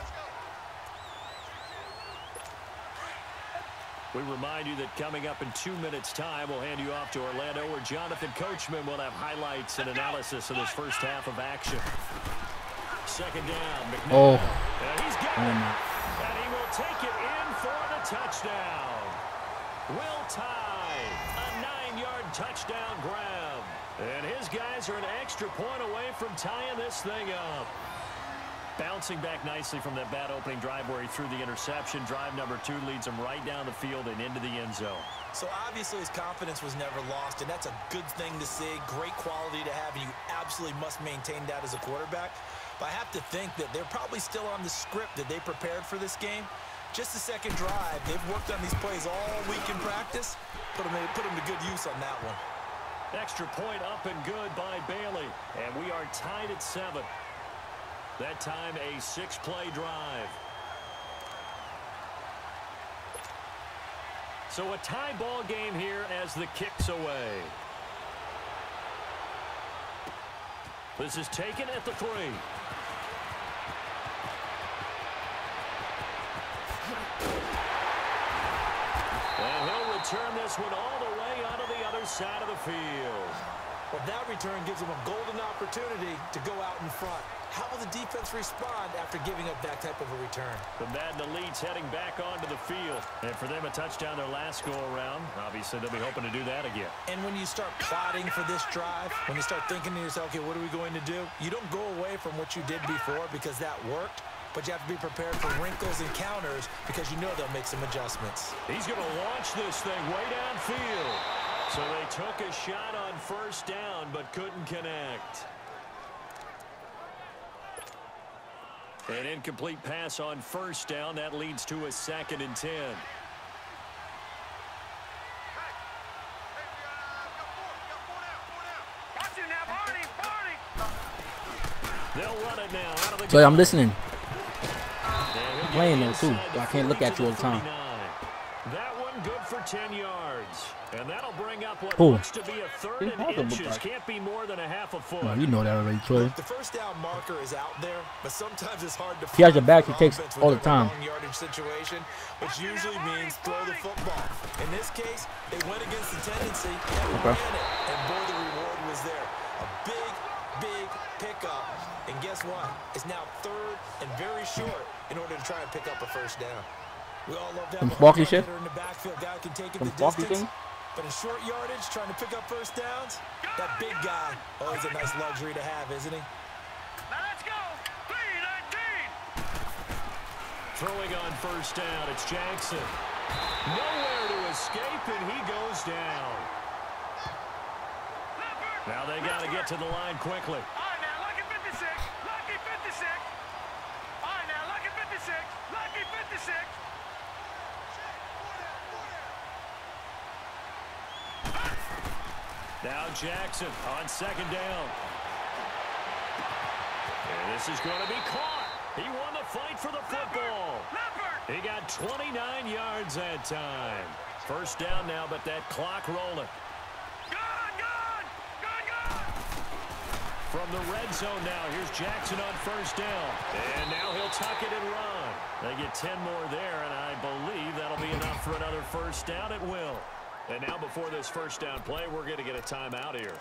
We remind you that coming up in 2 minutes' time, we'll hand you off to Orlando, where Jonathan Coachman will have highlights and analysis of this first half of action. Second down, McMahon. Oh. And he's got it. And he will take it in for the touchdown. Will tie a 9-yard touchdown grab. And his guys are an extra point away from tying this thing up. Bouncing back nicely from that bad opening drive where he threw the interception. Drive number 2 leads him right down the field and into the end zone. So obviously his confidence was never lost, and that's a good thing to see. Great quality to have, and you absolutely must maintain that as a quarterback. But I have to think that they're probably still on the script that they prepared for this game. Just the second drive, they've worked on these plays all week in practice. Put them to good use on that one. Extra point up and good by Bailey. And we are tied at 7. That time a 6-play drive. So a tie ball game here as the kick's away. This is taken at the 3. And he'll return this one all the way onto the other side of the field. Well, that return gives them a golden opportunity to go out in front. How will the defense respond after giving up that type of a return? The Madden Elites heading back onto the field. And for them, a touchdown their last go-around. Obviously, they'll be hoping to do that again. And when you start plotting for this drive, when you start thinking to yourself, okay, what are we going to do? You don't go away from what you did before because that worked. But you have to be prepared for wrinkles and counters because you know they'll make some adjustments. He's going to launch this thing way downfield. So they took a shot on first down but couldn't connect. An incomplete pass on first down. That leads to a 2nd and 10. They'll run it now out of the So I'm listening. I'm playing though too, so I can't look at you all the time. That one good for 10 yards. And that'll bring up what Ooh. looks to be a 3rd and inches. Can't be more than a half a foot. Oh, you know that already, Troy. The first down marker is out there, but sometimes it's hard to He has your find back, for he takes offense all the within a time. long yardage situation, which usually means throw the football. In this case, they went against the tendency and ran it. And boy, the reward was there. A big pickup. And guess what? It's now 3rd and very short in order to try and pick up a first down. We all love that. Some sparky shit? In the backfield, guy can take it Some the sparky distance. thing? But in short yardage, trying to pick up first downs, that big guy, oh, he's a nice luxury to have, isn't he? Now let's go. 3-19. Throwing on first down, it's Jackson. Nowhere to escape, and he goes down. Now they got to get to the line quickly. All right, now, lucky 56. Lucky 56. All right, now, lucky 56. Lucky 56. Now Jackson on 2nd down. And this is going to be caught. He won the fight for the football. He got 29 yards that time. First down now, but that clock rolling. Good. From from the red zone now. Here's Jackson on first down. And now he'll tuck it and run. They get 10 more there, and I believe that'll be enough for another first down. It will. And now before this first down play, we're going to get a timeout here,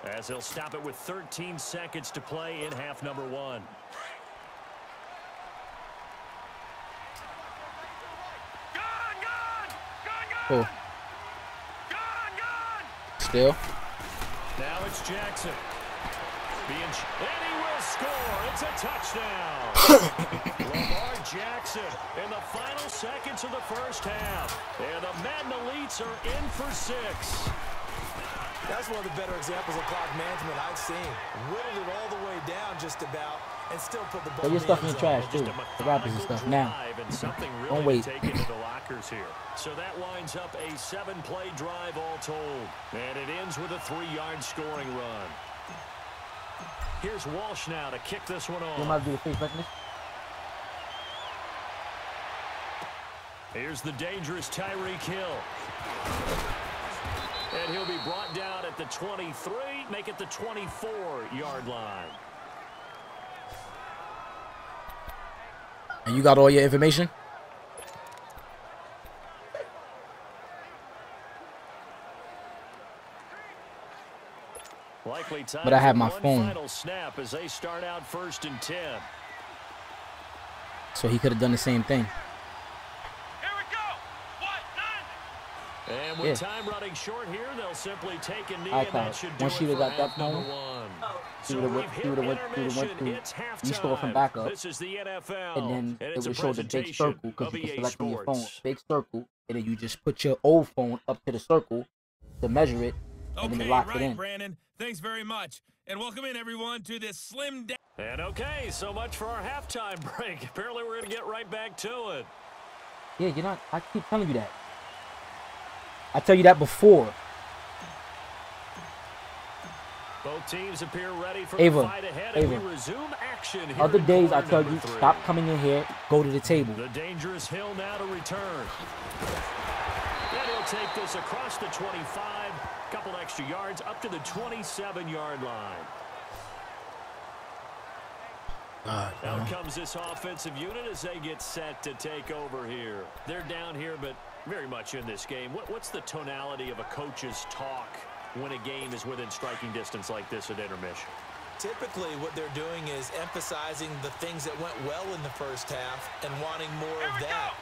as he'll stop it with 13 seconds to play in half number 1. Oh. Still. Now it's Jackson. And he will score. It's a touchdown. Lamar Jackson in the final seconds of the first half. And the Madden Elites are in for 6. That's one of the better examples of clock management I've seen. Whittled it all the way down just about and still put the ball Throw your stuff in the trash, too. The rappers and stuff now. Don't wait. Take into the lockers here. So that winds up a 7-play drive all told. And it ends with a 3-yard scoring run. Here's Walsh now to kick this one off. You might do the face like this. Here's the dangerous Tyreek Hill. And he'll be brought down at the 23, make it the 24-yard line. And you got all your information? Likely time but I have my for one phone. final snap as they start out 1st and 10. So he could have done the same thing. Here we go. 1-9. And with time running short here, they'll simply take a knee, and that should do once it she for got that half number phone, 1. he would have went through. You store from backup, This is the NFL, and then and it would show the big circle because you can EA select on your phone, Sports. big circle, and then you just put your old phone up to the circle to measure it, and then it locks it in. Brandon. Thanks very much. And welcome in, everyone, to this slim down. And okay, so much for our halftime break. Apparently, we're going to get right back to it. Yeah, you're not. I keep telling you that. I tell you that before. Both teams appear ready for Ava, the fight ahead, and we resume action here Other in days I quarter tell number you, 3. stop coming in here, go to the table. The dangerous Hill now to return. And he'll take this across the 25, couple extra yards up to the 27-yard line. Out comes this offensive unit as they get set to take over here. They're down here, but very much in this game. What's the tonality of a coach's talk when a game is within striking distance like this at intermission? Typically, what they're doing is emphasizing the things that went well in the first half and wanting more of that.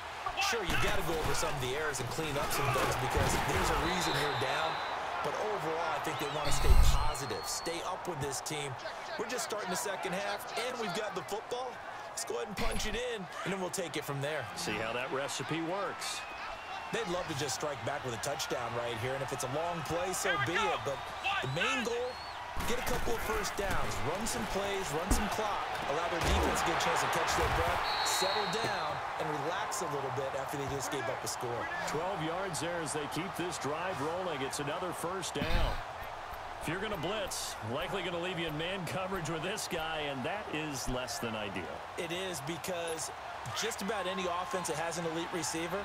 Sure, you got to go over some of the errors and clean up some things because there's a reason you're down. But overall, I think they want to stay positive, stay up with this team. We're just starting the second half, and we've got the football. Let's go ahead and punch it in, and then we'll take it from there. See how that recipe works. They'd love to just strike back with a touchdown right here, and if it's a long play, so be it. But the main goal, get a couple of first downs, run some plays, run some clock, allow their defense to get a chance to catch their breath, settle down, and relax a little bit after they just gave up a score. 12 yards there as they keep this drive rolling. It's another first down. If you're going to blitz, likely going to leave you in man coverage with this guy, and that is less than ideal. It is because just about any offense that has an elite receiver,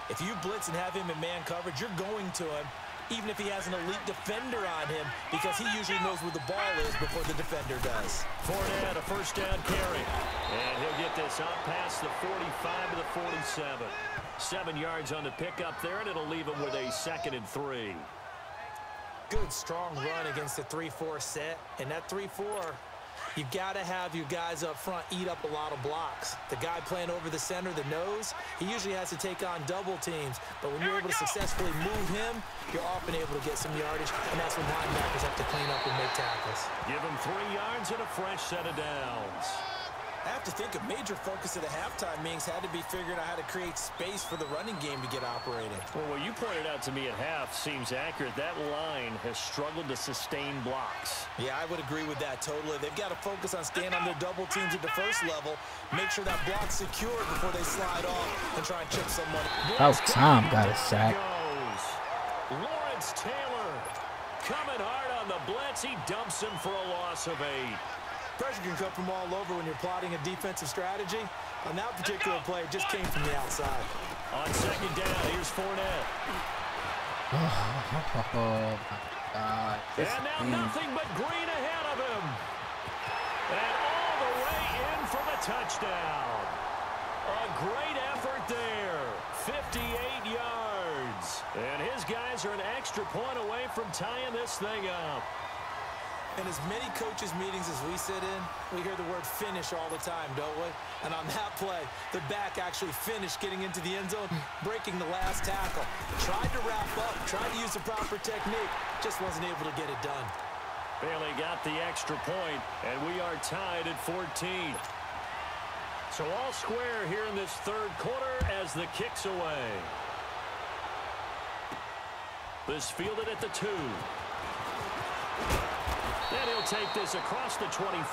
if you blitz and have him in man coverage, you're going to him, even if he has an elite defender on him, because he usually knows where the ball is before the defender does. Fournette, a first down carry. And he'll get this up past the 45 to the 47. 7 yards on the pickup there, and it'll leave him with a 2nd and 3. Good, strong run against the 3-4 set. And that 3-4, you got to have your guys up front eat up a lot of blocks. The guy playing over the center, the nose, he usually has to take on double teams. But when you're able to successfully move him, you're often able to get some yardage, and that's when linebackers have to clean up and make tackles. Give him 3 yards and a fresh set of downs. I have to think a major focus of the halftime meetings had to be figuring out how to create space for the running game to get operating. Well, what you pointed out to me at half seems accurate. That line has struggled to sustain blocks. Yeah, I would agree with that totally. They've got to focus on staying on their double teams at the first level, make sure that block's secured before they slide off and try and chip someone. About time got a sack. Lawrence Taylor coming hard on the blitz. He dumps him for a loss of 8. Pressure can come from all over when you're plotting a defensive strategy. On that particular play, it just came from the outside. On 2nd down, here's Fournette. Oh my God. And now nothing but green ahead of him. And all the way in for the touchdown. A great effort there. 58 yards. And his guys are an extra point away from tying this thing up. In as many coaches' meetings as we sit in, we hear the word finish all the time, don't we? And on that play, the back actually finished getting into the end zone, breaking the last tackle. Tried to wrap up, tried to use the proper technique, just wasn't able to get it done. Bailey got the extra point, and we are tied at 14. So all square here in this third quarter as the kick's away. This fielded at the 2. Then he'll take this across the 25,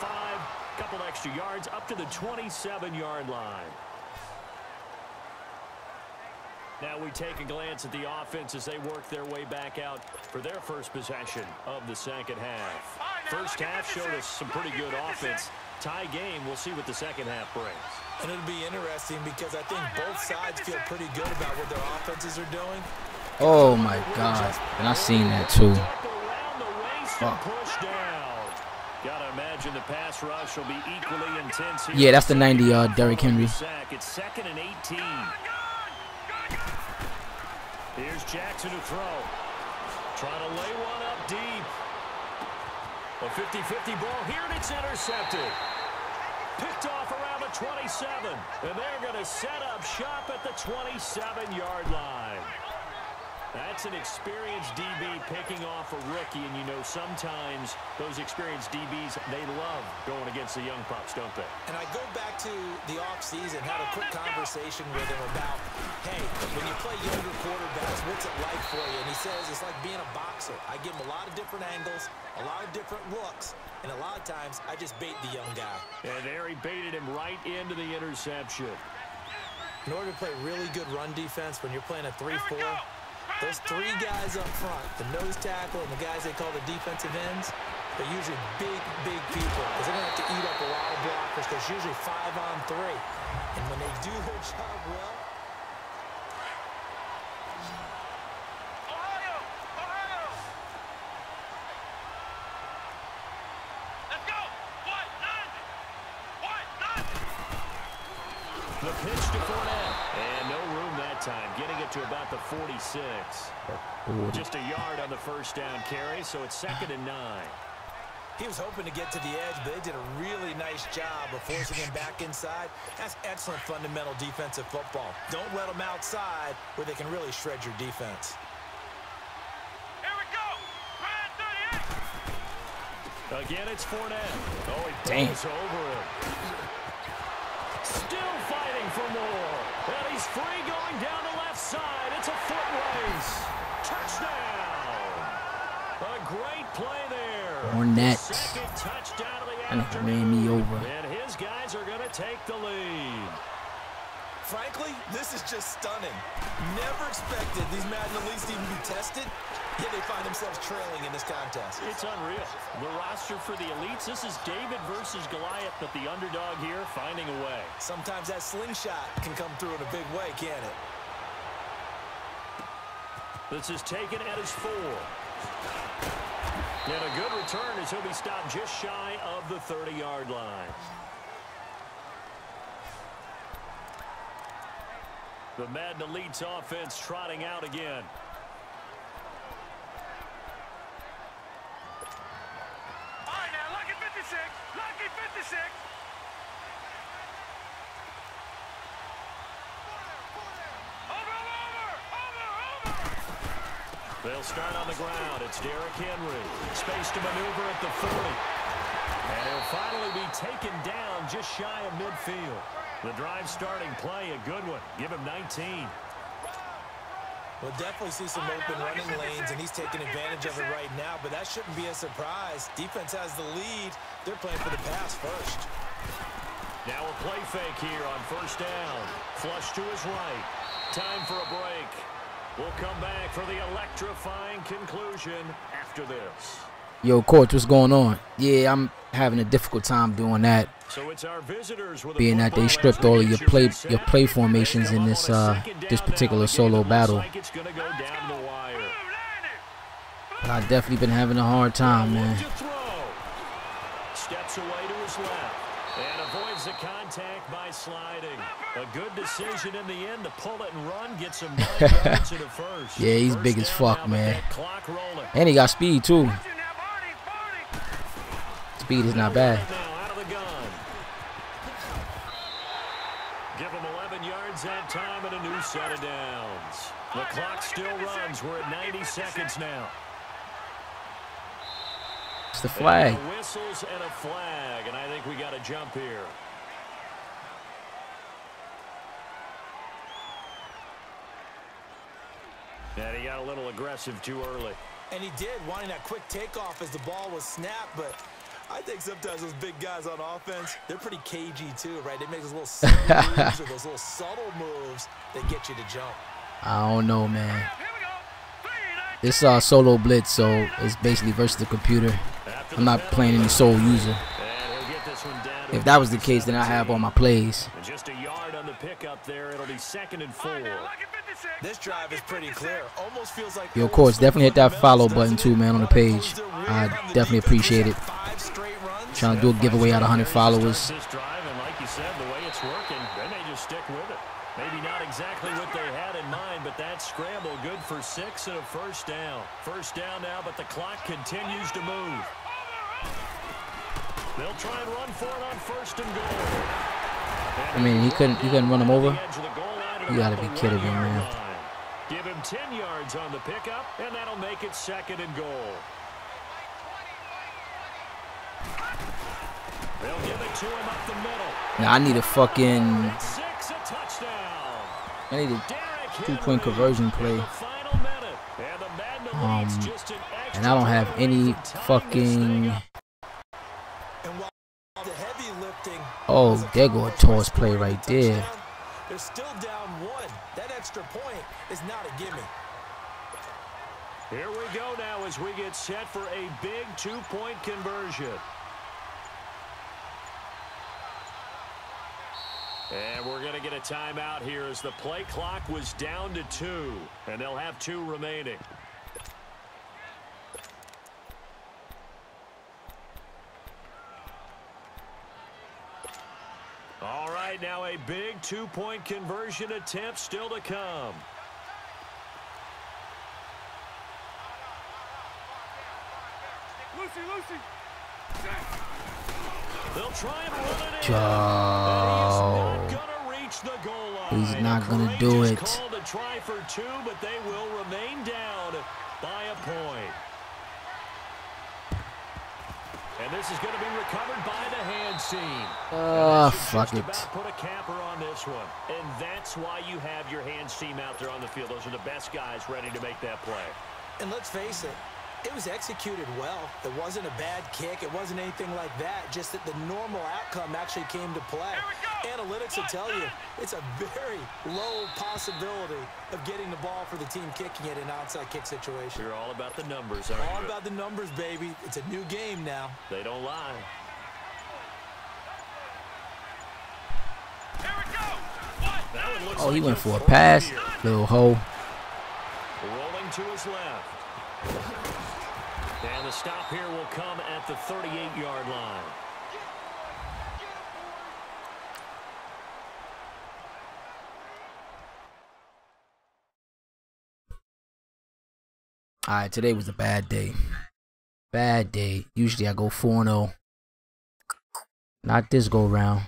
couple extra yards up to the 27-yard line. Now we take a glance at the offense as they work their way back out for their first possession of the second half. First half showed us some pretty good offense. Tie game, we'll see what the second half brings. And it'll be interesting because I think both sides feel pretty good about what their offenses are doing. Oh my God. And I seen that too. Push down. Gotta imagine the pass rush will be equally intense here. Yeah, that's the 90-yard Derrick Henry. It's second and 18. Here's Jackson to throw. Trying to lay one up deep. A 50-50 ball here, and it's intercepted. Picked off around the 27. And they're going to set up shop at the 27-yard line. That's an experienced DB picking off a rookie, and you know sometimes those experienced DBs, they love going against the young pups, don't they? And I go back to the offseason, had a quick conversation with him about, hey, when you play younger quarterbacks, what's it like for you? And he says it's like being a boxer. I give him a lot of different angles, a lot of different looks, and a lot of times I just bait the young guy. And there he baited him right into the interception. In order to play really good run defense when you're playing a 3-4, those 3 guys up front, the nose tackle and the guys they call the defensive ends, they're usually big people because they're going to have to eat up a lot of blockers because it's usually 5-on-3. And when they do their job well, the pitch to Fournette. And no room that time, getting it to about the 46. Just a yard on the first down carry, so it's 2nd and 9. he was hoping to get to the edge, but they did a really nice job of forcing him back inside. That's excellent fundamental defensive football. Don't let them outside where they can really shred your defense. Here we go. Ryan 38. Again, it's Fournette. Oh, he Damn. goes over him. Still fighting for more. And he's free going down the left side. It's a foot race. Touchdown. A great play there. Fournette. Second touchdown of the And he ran me over. And his guys are going to take the lead. Frankly, this is just stunning. Never expected these Madden elites to even be tested, yet they find themselves trailing in this contest. It's unreal. The roster for the elites, this is David versus Goliath, but the underdog here finding a way. Sometimes that slingshot can come through in a big way, can't it? This is taken at his 4. And a good return as he'll be stopped just shy of the 30-yard line. The Madden Elites offense trotting out again. All right, now, lucky 56. Lucky 56. Over. They'll start on the ground. It's Derrick Henry. Space to maneuver at the 40. And he'll finally be taken down just shy of midfield. The drive starting play, a good one. Give him 19. We'll definitely see some open running lanes, and he's taking advantage of it right now, but that shouldn't be a surprise. Defense has the lead. They're playing for the pass first. Now a play fake here on first down. Flush to his right. Time for a break. We'll come back for the electrifying conclusion after this. Yo, coach, what's going on? Yeah, I'm having a difficult time doing that. So it's our visitors with Being that they stripped all of your play formations in this this particular solo battle. But I've definitely been having a hard time, man. Steps away to his his left. And avoids the contact by sliding. A good decision in the end to pull it and run. Get some 9 yards to the first. Yeah, he's First big as down fuck, now, man. but that clock rolling. And he got speed, too. Watch it now, Barney, Barney. Speed is not bad. Now out of the gun. Give him 11 yards that time and a new set of downs. The clock still runs. We're at 90 seconds now. It's the flag. And whistles and a flag, and I think we got a jump here. And he got a little aggressive too early. And he did, wanting that quick takeoff as the ball was snapped, but I think sometimes those big guys on offense, they're pretty cagey too, right? They make those little subtle moves or those little subtle moves that get you to jump. I don't know, man. Here we go. 3, 9, This solo blitz, so it's basically versus the computer. I'm not playing any sole user. And he'll get this one down. If that was the case, then I have all my plays. And just a yard on the pickup there. It'll be 2nd and 4. lucky 56. This drive is pretty clear. Almost feels like Yo, of course, definitely hit that follow button too, man, on the page. I definitely appreciate it. Trying to do a giveaway out of 100 followers. This drive, and like you said, the way it's working, they may just stick with it. Maybe not exactly what they had in mind, but that scramble good for 6 and a first down. First down now, but the clock continues to move. They'll try and run for it on 1st and goal. I mean, he couldn't run him over. You gotta be kidding me, man. Give him 10 yards on the pickup, and that'll make it 2nd and goal. They'll give it to him up the middle. Now I need a fucking, 6, a touchdown. I need a Derrick 2-point Henry conversion play. in the final minute. And the Madden leads just an And I don't have extra any time to tie fucking. this thing up. And while the heavy lifting Oh, was there go a accomplished toss by play scoring a right there. touchdown, they're still down 1. That extra point is not a gimme. Here we go now as we get set for a big 2-point conversion. And we're going to get a timeout here as the play clock was down to 2, and they'll have 2 remaining. All right, now a big 2-point conversion attempt still to come. Lucy. They'll try and run it in. Joe. And he's not gonna reach the goal line. He's not A gonna do courageous it. Call to try for 2, but they will remain down by a point. And this is going to be recovered by the hands team. Fuck it. Just about put a capper on this one. And that's why you have your hands team out there on the field. Those are the best guys ready to make that play. And let's face it, it was executed well. It wasn't a bad kick. It wasn't anything like that. Just that the normal outcome actually came to play. Analytics will tell you it's a very low possibility of getting the ball for the team kicking it in an onside kick situation. You're all about the numbers, aren't All you? about the numbers, baby. It's a new game now. They don't lie. Here we go. That one looks Oh, he like went he'll for a throw pass. here. Little hole. Rolling to his left. And the stop here will come at the 38-yard line. All right, today was a bad day. Bad day. Usually I go 4-0. Not this go round.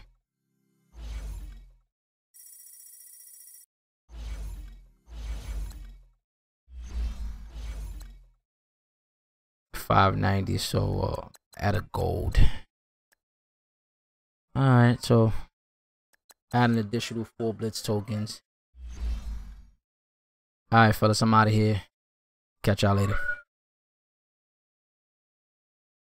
$5.90, so at a gold. Alright, so add an additional 4 Blitz tokens. Alright, fellas, I'm out of here. Catch y'all later.